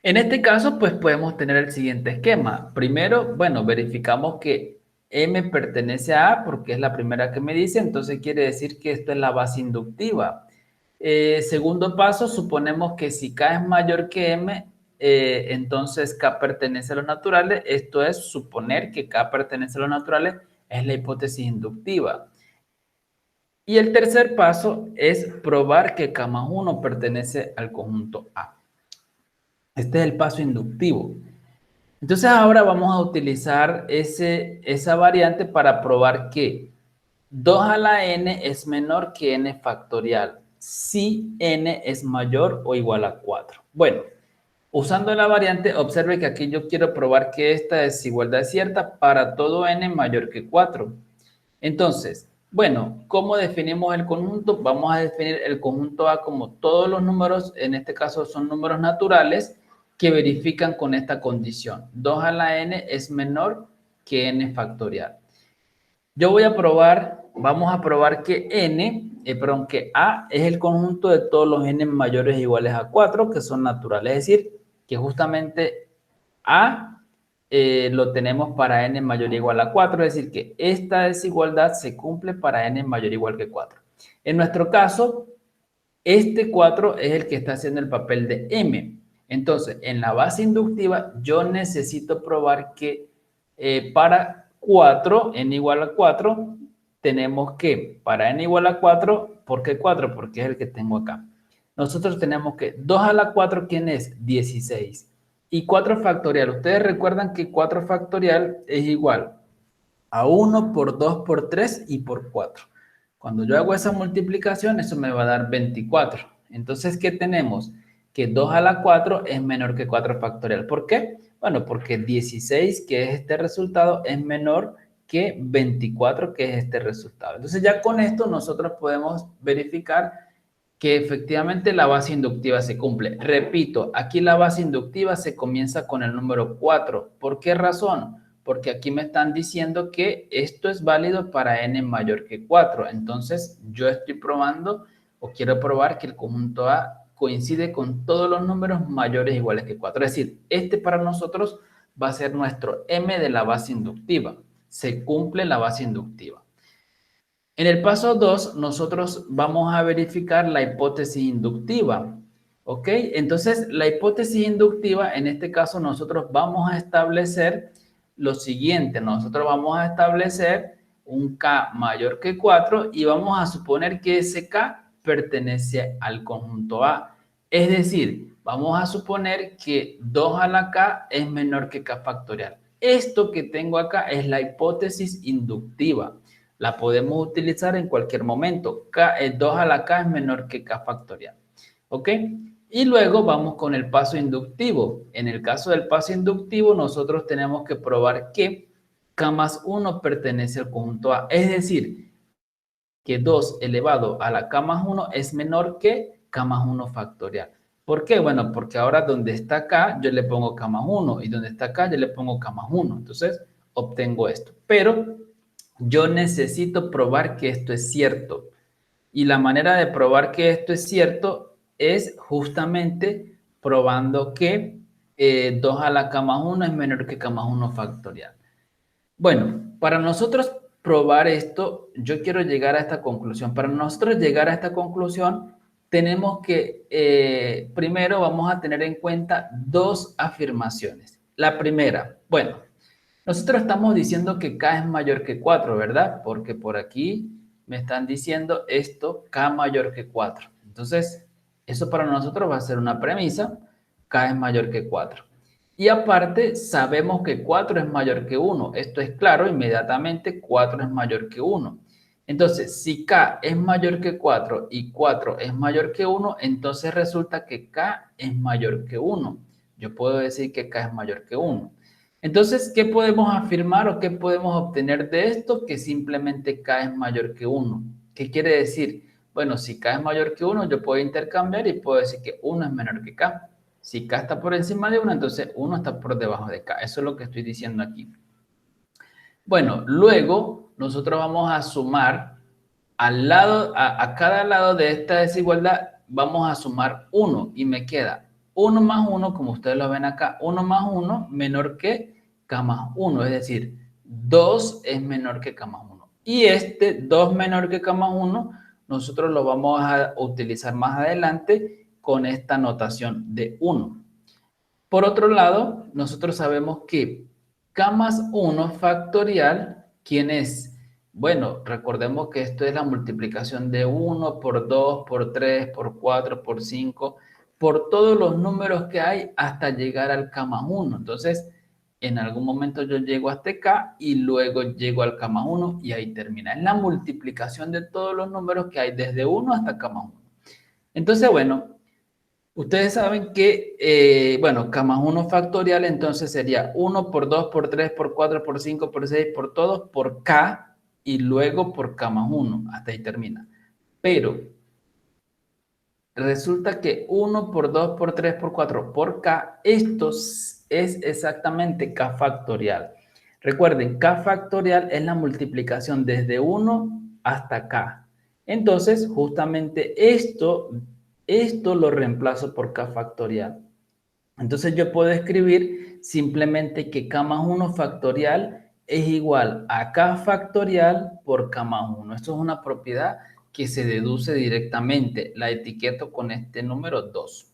En este caso, pues podemos tener el siguiente esquema. Primero, bueno, verificamos que M pertenece a A porque es la primera que me dice, entonces quiere decir que esto es la base inductiva. Segundo paso, suponemos que si K es mayor que M, entonces K pertenece a los naturales. Esto es suponer que K pertenece a los naturales, es la hipótesis inductiva. Y el tercer paso es probar que K más 1 pertenece al conjunto A. Este es el paso inductivo. Entonces ahora vamos a utilizar esa variante para probar que 2 a la n es menor que n factorial si n es mayor o igual a 4. Bueno, usando la variante, observe que aquí yo quiero probar que esta desigualdad es cierta para todo n mayor que 4. Entonces, bueno, ¿cómo definimos el conjunto? Vamos a definir el conjunto A como todos los números, en este caso son números naturales, que verifican con esta condición. 2 a la n es menor que n factorial. Yo voy a probar, vamos a probar que que A es el conjunto de todos los n mayores o iguales a 4, que son naturales. Es decir, que justamente A lo tenemos para n mayor o igual a 4, es decir, que esta desigualdad se cumple para n mayor o igual que 4. En nuestro caso, este 4 es el que está haciendo el papel de m. Entonces, en la base inductiva, yo necesito probar que para 4, n igual a 4, tenemos que, para n igual a 4, ¿por qué 4? Porque es el que tengo acá. Nosotros tenemos que 2 a la 4, ¿quién es? 16. Y 4 factorial. Ustedes recuerdan que 4 factorial es igual a 1 por 2 por 3 y por 4. Cuando yo hago esa multiplicación, eso me va a dar 24. Entonces, ¿qué tenemos? Que 2 a la 4 es menor que 4 factorial. ¿Por qué? Bueno, porque 16, que es este resultado, es menor que 24, que es este resultado. Entonces, ya con esto nosotros podemos verificar que efectivamente la base inductiva se cumple. Repito, aquí la base inductiva se comienza con el número 4. ¿Por qué razón? Porque aquí me están diciendo que esto es válido para n mayor que 4. Entonces, yo estoy probando o quiero probar que el conjunto A coincide con todos los números mayores o iguales que 4. Es decir, este para nosotros va a ser nuestro m de la base inductiva. Se cumple la base inductiva. En el paso 2, nosotros vamos a verificar la hipótesis inductiva. ¿Ok? Entonces, la hipótesis inductiva, en este caso, nosotros vamos a establecer lo siguiente. Nosotros vamos a establecer un K mayor que 4 y vamos a suponer que ese K pertenece al conjunto A. Es decir, vamos a suponer que 2 a la K es menor que K factorial. Esto que tengo acá es la hipótesis inductiva. La podemos utilizar en cualquier momento. 2 a la K es menor que K factorial. ¿Ok? Y luego vamos con el paso inductivo. En el caso del paso inductivo, nosotros tenemos que probar que K más 1 pertenece al conjunto A. Es decir, que 2 elevado a la K más 1 es menor que K más 1 factorial. ¿Por qué? Bueno, porque ahora donde está K, yo le pongo K más 1. Y donde está K, yo le pongo K más 1. Entonces, obtengo esto. Pero yo necesito probar que esto es cierto. Y la manera de probar que esto es cierto es justamente probando que 2 a la K más 1 es menor que K más 1 factorial. Bueno, para nosotros probar esto, yo quiero llegar a esta conclusión. Para nosotros llegar a esta conclusión, tenemos que, primero vamos a tener en cuenta dos afirmaciones. La primera, bueno, nosotros estamos diciendo que K es mayor que 4, ¿verdad? Porque por aquí me están diciendo esto, K mayor que 4. Entonces, eso para nosotros va a ser una premisa, K es mayor que 4. Y aparte, sabemos que 4 es mayor que 1. Esto es claro, inmediatamente 4 es mayor que 1. Entonces, si K es mayor que 4 y 4 es mayor que 1, entonces resulta que K es mayor que 1. Yo puedo decir que K es mayor que 1. Entonces, ¿qué podemos afirmar o qué podemos obtener de esto? Que simplemente K es mayor que 1. ¿Qué quiere decir? Bueno, si K es mayor que 1, yo puedo intercambiar y puedo decir que 1 es menor que K. Si K está por encima de 1, entonces 1 está por debajo de K. Eso es lo que estoy diciendo aquí. Bueno, luego nosotros vamos a sumar a cada lado de esta desigualdad, vamos a sumar 1 y me queda 1 más 1, como ustedes lo ven acá, 1 más 1 menor que K más 1, es decir, 2 es menor que K más 1. Y este 2 menor que K más 1, nosotros lo vamos a utilizar más adelante con esta notación de 1. Por otro lado, nosotros sabemos que K más 1 factorial, ¿quién es? Bueno, recordemos que esto es la multiplicación de 1 por 2, por 3, por 4, por 5, por todos los números que hay hasta llegar al K más 1. Entonces, en algún momento yo llego a este K y luego llego al K más 1 y ahí termina. Es la multiplicación de todos los números que hay desde 1 hasta K más 1. Entonces, bueno, ustedes saben que, bueno, K más 1 factorial entonces sería 1 por 2, por 3, por 4, por 5, por 6, por todos, por K y luego por K más 1. Hasta ahí termina. Pero resulta que 1 por 2, por 3, por 4, por K, esto es exactamente K factorial. Recuerden, K factorial es la multiplicación desde 1 hasta K. Entonces, justamente esto lo reemplazo por K factorial. Entonces yo puedo escribir simplemente que K más 1 factorial es igual a K factorial por K más 1. Esto es una propiedad que se deduce directamente. La etiqueto con este número 2.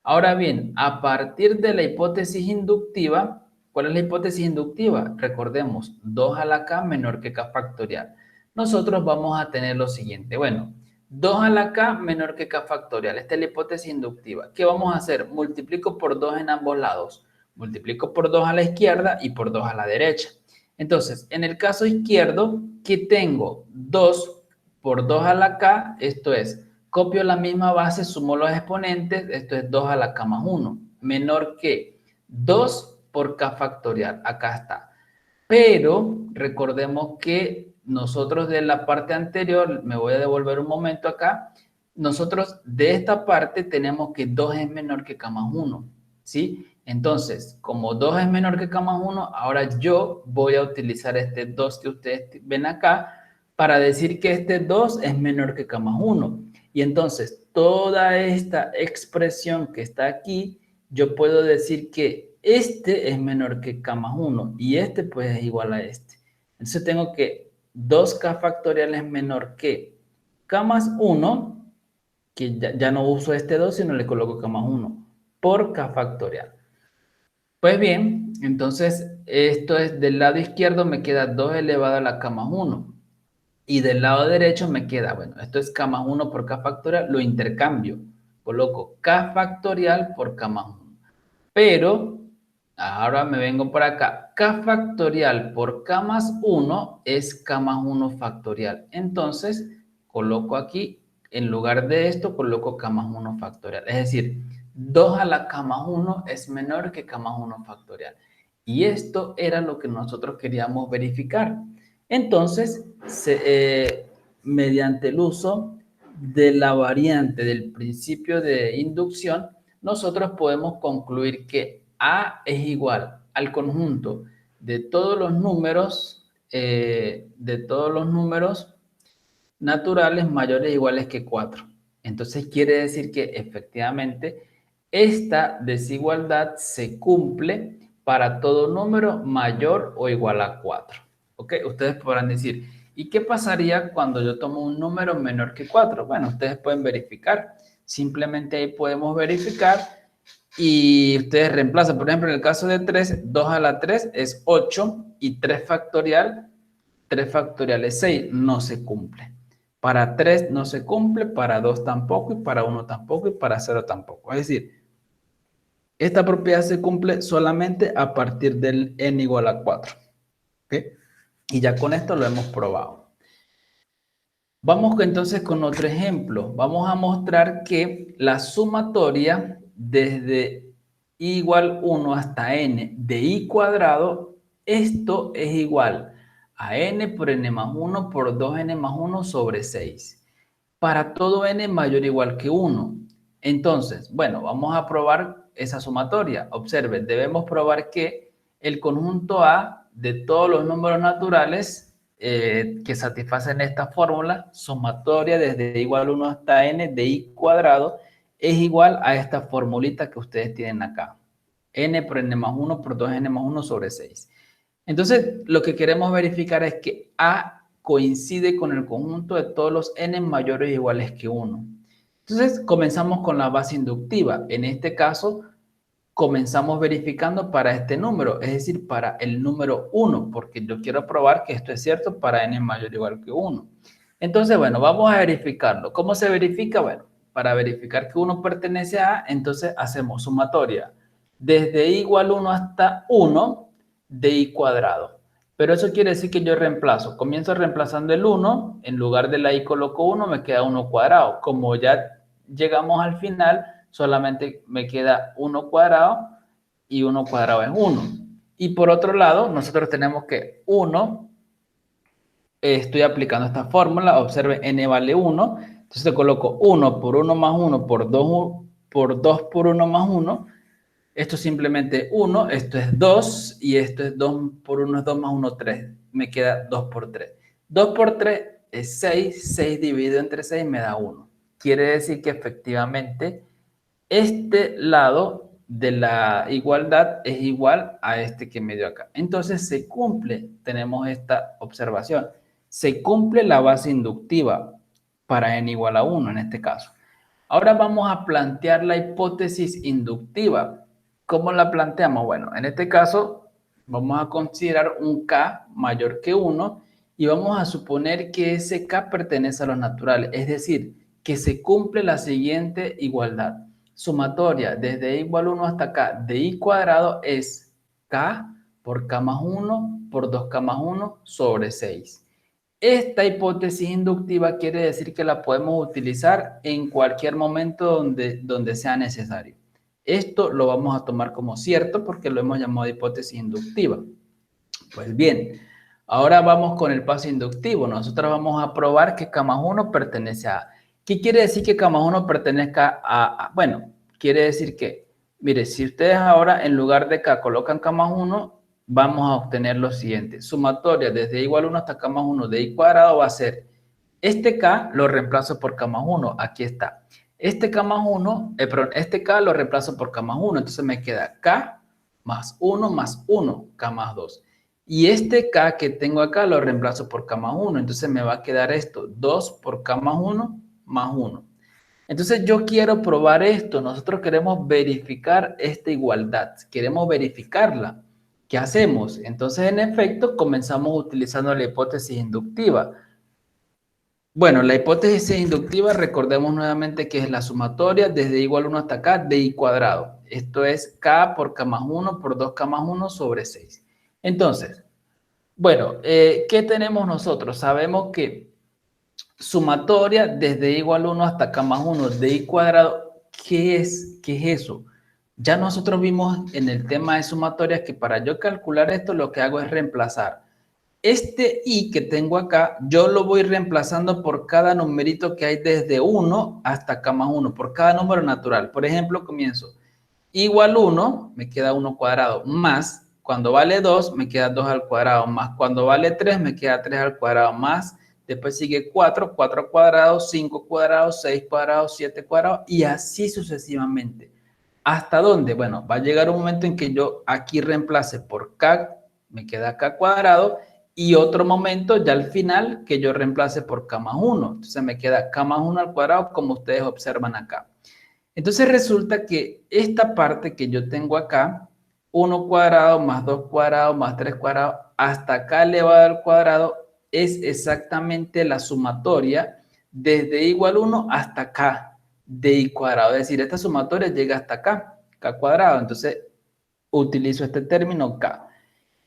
Ahora bien, a partir de la hipótesis inductiva, ¿cuál es la hipótesis inductiva? Recordemos, 2 a la K menor que K factorial. Nosotros vamos a tener lo siguiente. Bueno, 2 a la K menor que K factorial. Esta es la hipótesis inductiva. ¿Qué vamos a hacer? Multiplico por 2 en ambos lados. Multiplico por 2 a la izquierda y por 2 a la derecha. Entonces, en el caso izquierdo, ¿qué tengo? 2 por 2 a la K, esto es, copio la misma base, sumo los exponentes, esto es 2 a la K más 1, menor que 2 por K factorial, acá está. Pero recordemos que nosotros de la parte anterior, me voy a devolver un momento acá, nosotros de esta parte tenemos que 2 es menor que K más 1, ¿sí? Entonces, como 2 es menor que K más 1, ahora yo voy a utilizar este 2 que ustedes ven acá para decir que este 2 es menor que K más 1. Y entonces, toda esta expresión que está aquí, yo puedo decir que este es menor que K más 1 y este pues es igual a este. Entonces tengo que 2K factorial es menor que K más 1, que ya no uso este 2, sino le coloco K más 1, por K factorial. Pues bien, entonces esto es del lado izquierdo me queda 2 elevado a la K más 1. Y del lado derecho me queda, bueno, esto es K más 1 por K factorial, lo intercambio. Coloco K factorial por K más 1. Pero, ahora me vengo por acá. K factorial por K más 1 es K más 1 factorial. Entonces, coloco aquí, en lugar de esto, coloco K más 1 factorial. Es decir, 2 a la K más 1 es menor que K más 1 factorial. Y esto era lo que nosotros queríamos verificar. Entonces, mediante el uso de la variante del principio de inducción, nosotros podemos concluir que A es igual al conjunto de todos los números, naturales mayores o iguales que 4. Entonces quiere decir que efectivamente esta desigualdad se cumple para todo número mayor o igual a 4. ¿Ok? Ustedes podrán decir, ¿y qué pasaría cuando yo tomo un número menor que 4? Bueno, ustedes pueden verificar. Simplemente ahí podemos verificar y ustedes reemplazan. Por ejemplo, en el caso de 3, 2 a la 3 es 8 y 3 factorial es 6. No se cumple. Para 3 no se cumple, para 2 tampoco, y para 1 tampoco, y para 0 tampoco. Es decir, esta propiedad se cumple solamente a partir del n igual a 4. ¿Ok? Y ya con esto lo hemos probado. Vamos entonces con otro ejemplo. Vamos a mostrar que la sumatoria desde i igual 1 hasta n de i cuadrado, esto es igual a n por n más 1 por 2n más 1 sobre 6. para todo n mayor o igual que 1. Entonces, bueno, vamos a probar esa sumatoria. Observen, debemos probar que el conjunto A de todos los números naturales que satisfacen esta fórmula, sumatoria desde igual 1 hasta n de i cuadrado, es igual a esta formulita que ustedes tienen acá. N por n más 1 por 2n más 1 sobre 6. Entonces, lo que queremos verificar es que A coincide con el conjunto de todos los n mayores o iguales que 1. Entonces, comenzamos con la base inductiva. En este caso, comenzamos verificando para este número, es decir, para el número 1, porque yo quiero probar que esto es cierto para n mayor o igual que 1. Entonces, bueno, vamos a verificarlo. ¿Cómo se verifica? Bueno, para verificar que 1 pertenece a A, entonces hacemos sumatoria. Desde i igual 1 hasta 1 de i cuadrado. Pero eso quiere decir que yo reemplazo. Comienzo reemplazando el 1, en lugar de la i coloco 1, me queda 1 cuadrado. Como ya llegamos al final, solamente me queda 1 cuadrado y 1 cuadrado es 1. Y por otro lado, nosotros tenemos que 1, estoy aplicando esta fórmula, observe, n vale 1, entonces te coloco 1 por 1 más 1 por 2 por 1 más 1, esto es simplemente 1, esto es 2 y esto es 2 por 1 es 2 más 1, 3, me queda 2 por 3. 2 por 3 es 6, 6 dividido entre 6 me da 1. Quiere decir que efectivamente este lado de la igualdad es igual a este que me dio acá. Entonces se cumple, tenemos esta observación, se cumple la base inductiva para n igual a 1 en este caso. Ahora vamos a plantear la hipótesis inductiva. ¿Cómo la planteamos? Bueno, en este caso vamos a considerar un k mayor que 1 y vamos a suponer que ese k pertenece a los naturales, es decir, que se cumple la siguiente igualdad. Sumatoria desde i igual 1 hasta k de i cuadrado es k por k más 1 por 2k más 1 sobre 6. Esta hipótesis inductiva quiere decir que la podemos utilizar en cualquier momento donde sea necesario. Esto lo vamos a tomar como cierto porque lo hemos llamado hipótesis inductiva. Pues bien, ahora vamos con el paso inductivo. Nosotros vamos a probar que K más 1 pertenece a A. ¿Qué quiere decir que K más 1 pertenezca a A? Bueno, quiere decir que, mire, si ustedes ahora en lugar de K colocan K más 1, vamos a obtener lo siguiente. Sumatoria desde i igual 1 hasta K más 1 de i cuadrado va a ser, este K lo reemplazo por K más 1, aquí está. Este K más 1, este K lo reemplazo por K más 1, entonces me queda K más 1, K más 2. Y este K que tengo acá lo reemplazo por K más 1. Entonces me va a quedar esto, 2 por K más 1 más 1. Entonces yo quiero probar esto. Nosotros queremos verificar esta igualdad. Queremos verificarla. ¿Qué hacemos? Entonces, en efecto, comenzamos utilizando la hipótesis inductiva. Bueno, la hipótesis inductiva, recordemos nuevamente que es la sumatoria desde igual 1 hasta k de i cuadrado. Esto es k por k más 1 por 2k más 1 sobre 6. Entonces, bueno, ¿qué tenemos nosotros? Sabemos que sumatoria desde igual 1 hasta k más 1 de i cuadrado, ¿qué es eso? Ya nosotros vimos en el tema de sumatorias que para yo calcular esto lo que hago es reemplazar. Este i que tengo acá, yo lo voy reemplazando por cada numerito que hay desde 1 hasta k más 1, por cada número natural. Por ejemplo, comienzo igual 1, me queda 1 cuadrado, más cuando vale 2, me queda 2 al cuadrado, más cuando vale 3, me queda 3 al cuadrado, más después sigue 4, 4 cuadrados, 5 cuadrados, 6 cuadrados, 7 cuadrados y así sucesivamente. ¿Hasta dónde? Bueno, va a llegar un momento en que yo aquí reemplace por k, me queda k cuadrado, y otro momento ya al final que yo reemplace por k más 1. Entonces me queda k más 1 al cuadrado como ustedes observan acá. Entonces resulta que esta parte que yo tengo acá, 1 cuadrado más 2 cuadrados más 3 cuadrados, hasta k elevado al cuadrado, es exactamente la sumatoria desde igual 1 hasta k de i cuadrado. Es decir, esta sumatoria llega hasta acá, k cuadrado. Entonces utilizo este término k.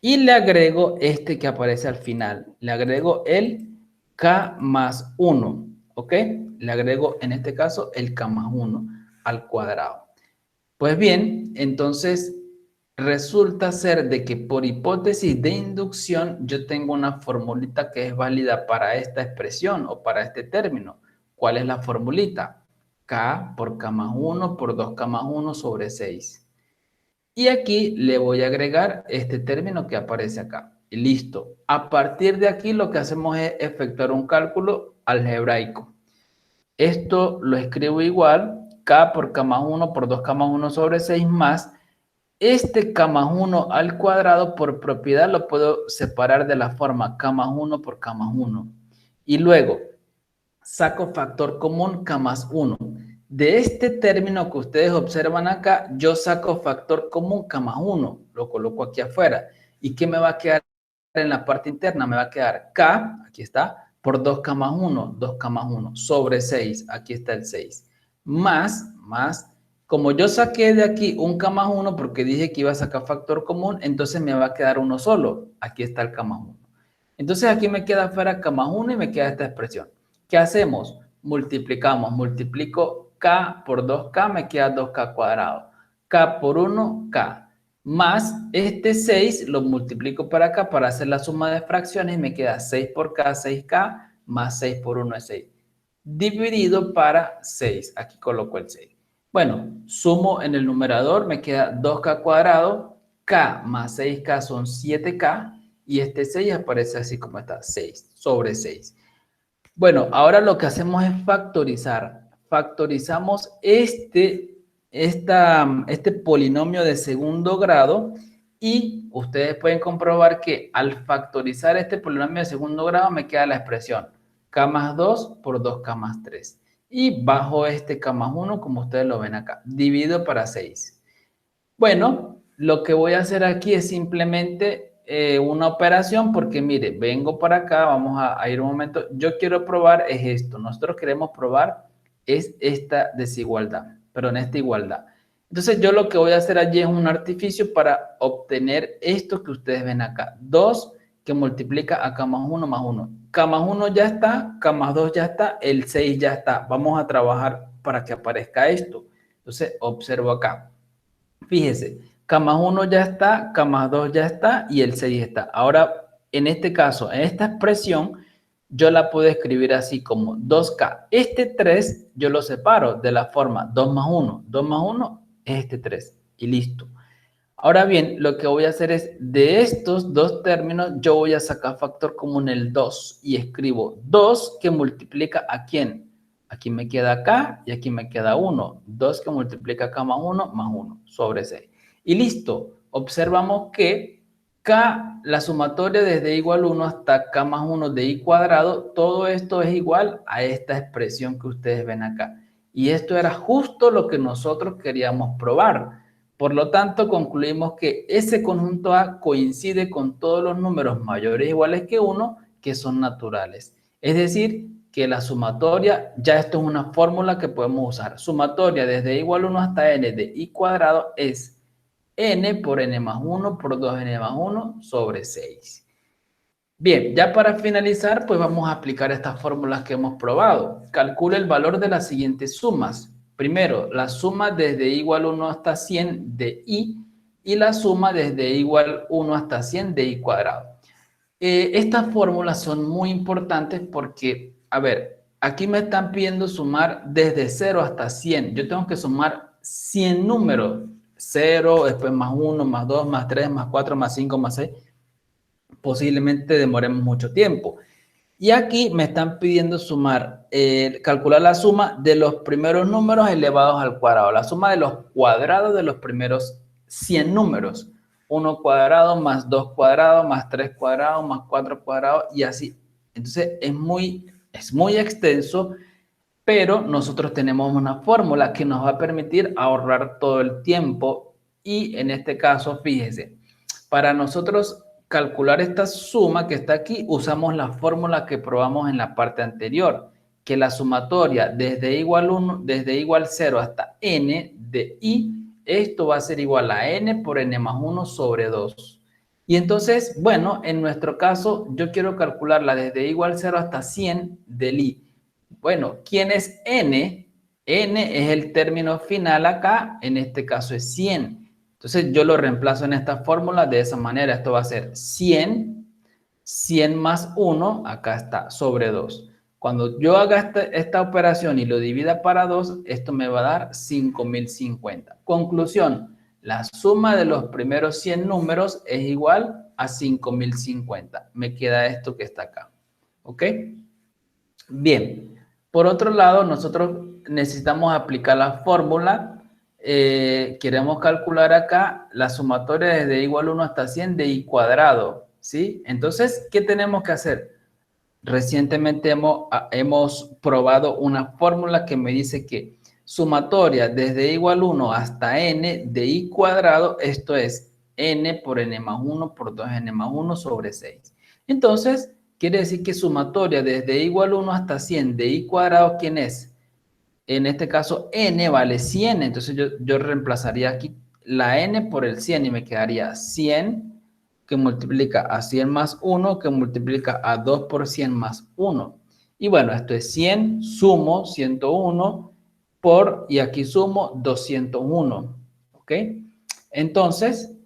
Y le agrego este que aparece al final. Le agrego el k más 1. ¿Ok? Le agrego en este caso el k más 1 al cuadrado. Pues bien, entonces resulta ser de que por hipótesis de inducción yo tengo una formulita que es válida para esta expresión o para este término. ¿Cuál es la formulita? K por K más 1 por 2K más 1 sobre 6. Y aquí le voy a agregar este término que aparece acá. Y listo. A partir de aquí lo que hacemos es efectuar un cálculo algebraico. Esto lo escribo igual, K por K más 1 por 2K más 1 sobre 6 más este K más 1 al cuadrado por propiedad lo puedo separar de la forma K más 1 por K más 1. Y luego saco factor común K más 1. De este término que ustedes observan acá, yo saco factor común K más 1. Lo coloco aquí afuera. ¿Y qué me va a quedar en la parte interna? Me va a quedar K, aquí está, por 2K más 1, 2K más 1, sobre 6, aquí está el 6. Más, como yo saqué de aquí un K más 1 porque dije que iba a sacar factor común, entonces me va a quedar uno solo. Aquí está el K más 1. Entonces aquí me queda afuera K más 1 y me queda esta expresión. ¿Qué hacemos? Multiplicamos. Multiplico K por 2K, me queda 2K cuadrado. K por 1, K. Más este 6 lo multiplico para acá para hacer la suma de fracciones y me queda 6 por K, 6K, más 6 por 1 es 6. Dividido para 6. Aquí coloco el 6. Bueno, sumo en el numerador, me queda 2K cuadrado. K más 6K son 7K. Y este 6 aparece así como está, 6 sobre 6. Bueno, ahora lo que hacemos es factorizar. Factorizamos este polinomio de segundo grado y ustedes pueden comprobar que al factorizar este polinomio de segundo grado me queda la expresión K más 2 por 2K más 3. Y bajo este K más 1, como ustedes lo ven acá, divido para 6. Bueno, lo que voy a hacer aquí es simplemente una operación porque mire, vengo para acá, vamos a ir un momento. Yo quiero probar es esto. Nosotros queremos probar es esta desigualdad, perdón, esta igualdad. Entonces yo lo que voy a hacer allí es un artificio para obtener esto que ustedes ven acá. 2 que multiplica a K más 1 más 1. K más 1 ya está, K más 2 ya está, el 6 ya está. Vamos a trabajar para que aparezca esto. Entonces observo acá. Fíjese, K más 1 ya está, K más 2 ya está y el 6 está. Ahora, en este caso, en esta expresión, yo la puedo escribir así como 2K. Este 3 yo lo separo de la forma 2 más 1. 2 más 1 es este 3 y listo. Ahora bien, lo que voy a hacer es, de estos dos términos, yo voy a sacar factor común el 2 y escribo 2 que multiplica ¿a quién? Aquí me queda K y aquí me queda 1. 2 que multiplica K más 1 sobre 6. Y listo. Observamos que K, la sumatoria desde igual 1 hasta K más 1 de I cuadrado, todo esto es igual a esta expresión que ustedes ven acá. Y esto era justo lo que nosotros queríamos probar. Por lo tanto, concluimos que ese conjunto A coincide con todos los números mayores o iguales que 1 que son naturales. Es decir, que la sumatoria, ya esto es una fórmula que podemos usar. Sumatoria desde igual 1 hasta n de i cuadrado es n por n más 1 por 2n más 1 sobre 6. Bien, ya para finalizar, pues vamos a aplicar estas fórmulas que hemos probado. Calcula el valor de las siguientes sumas. Primero, la suma desde igual 1 hasta 100 de i y la suma desde igual 1 hasta 100 de i cuadrado. Estas fórmulas son muy importantes porque, a ver, aquí me están pidiendo sumar desde 0 hasta 100. Yo tengo que sumar 100 números. 0, después más 1, más 2, más 3, más 4, más 5, más 6. Posiblemente demoremos mucho tiempo. Y aquí me están pidiendo sumar, calcular la suma de los primeros números elevados al cuadrado, la suma de los cuadrados de los primeros 100 números. 1 cuadrado más 2 cuadrados más 3 cuadrados más 4 cuadrados y así. Entonces es muy extenso, pero nosotros tenemos una fórmula que nos va a permitir ahorrar todo el tiempo y en este caso, fíjese, para nosotros calcular esta suma que está aquí, usamos la fórmula que probamos en la parte anterior, que la sumatoria desde igual 1, desde igual 0 hasta n de i, esto va a ser igual a n por n más 1 sobre 2. Y entonces, bueno, en nuestro caso, yo quiero calcularla desde igual 0 hasta 100 del i. Bueno, ¿quién es n? N es el término final acá, en este caso es 100. Entonces yo lo reemplazo en esta fórmula de esa manera. Esto va a ser 100, 100 más 1, acá está, sobre 2. Cuando yo haga esta operación y lo divida para 2, esto me va a dar 5.050. Conclusión, la suma de los primeros 100 números es igual a 5.050. Me queda esto que está acá. ¿Ok? Bien. Por otro lado, nosotros necesitamos aplicar la fórmula. Queremos calcular acá la sumatoria desde igual 1 hasta 100 de i cuadrado. ¿Sí? Entonces, ¿qué tenemos que hacer? Recientemente hemos probado una fórmula que me dice que sumatoria desde igual 1 hasta n de i cuadrado, esto es n por n más 1 por 2n más 1 sobre 6. Entonces, quiere decir que sumatoria desde igual 1 hasta 100 de i cuadrado, ¿quién es? En este caso, n vale 100, entonces yo reemplazaría aquí la n por el 100 y me quedaría 100 que multiplica a 100 más 1, que multiplica a 2 por 100 más 1. Y bueno, esto es 100, sumo 101 por, y aquí sumo 201. ¿Ok? Entonces,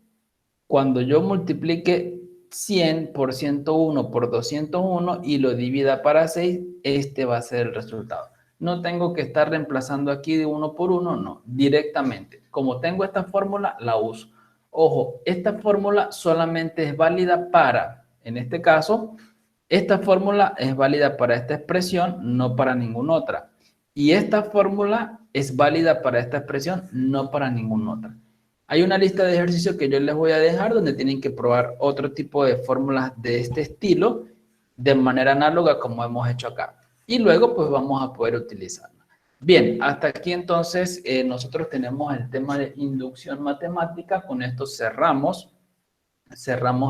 cuando yo multiplique 100 por 101 por 201 y lo divida para 6, este va a ser el resultado. No tengo que estar reemplazando aquí de uno por uno, no, directamente. Como tengo esta fórmula, la uso. Ojo, esta fórmula solamente es válida para, en este caso, esta fórmula es válida para esta expresión, no para ninguna otra. Y esta fórmula es válida para esta expresión, no para ninguna otra. Hay una lista de ejercicios que yo les voy a dejar donde tienen que probar otro tipo de fórmulas de este estilo de manera análoga como hemos hecho acá. Y luego pues vamos a poder utilizarla. Bien, hasta aquí entonces nosotros tenemos el tema de inducción matemática. Con esto cerramos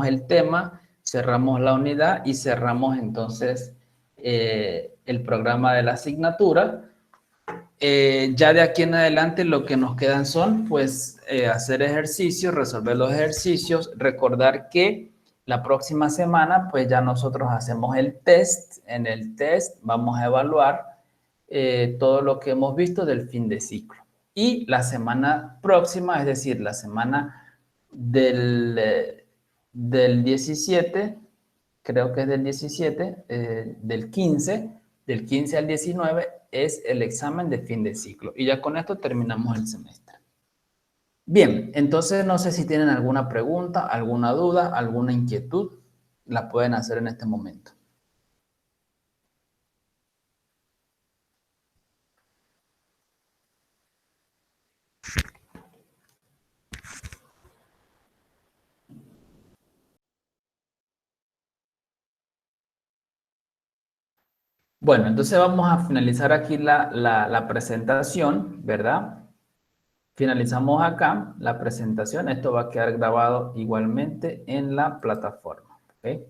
el tema, cerramos la unidad y cerramos entonces el programa de la asignatura. Ya de aquí en adelante lo que nos quedan son pues hacer ejercicios, resolver los ejercicios, recordar que la próxima semana pues ya nosotros hacemos el test. En el test vamos a evaluar todo lo que hemos visto del fin de ciclo. Y la semana próxima, es decir, la semana del 17, creo que es del 17, del 15 al 19, es el examen de fin de ciclo. Y ya con esto terminamos el semestre. Bien, entonces no sé si tienen alguna pregunta, alguna duda, alguna inquietud, la pueden hacer en este momento. Bueno, entonces vamos a finalizar aquí la presentación, ¿verdad? Finalizamos acá la presentación. Esto va a quedar grabado igualmente en la plataforma. ¿Ok?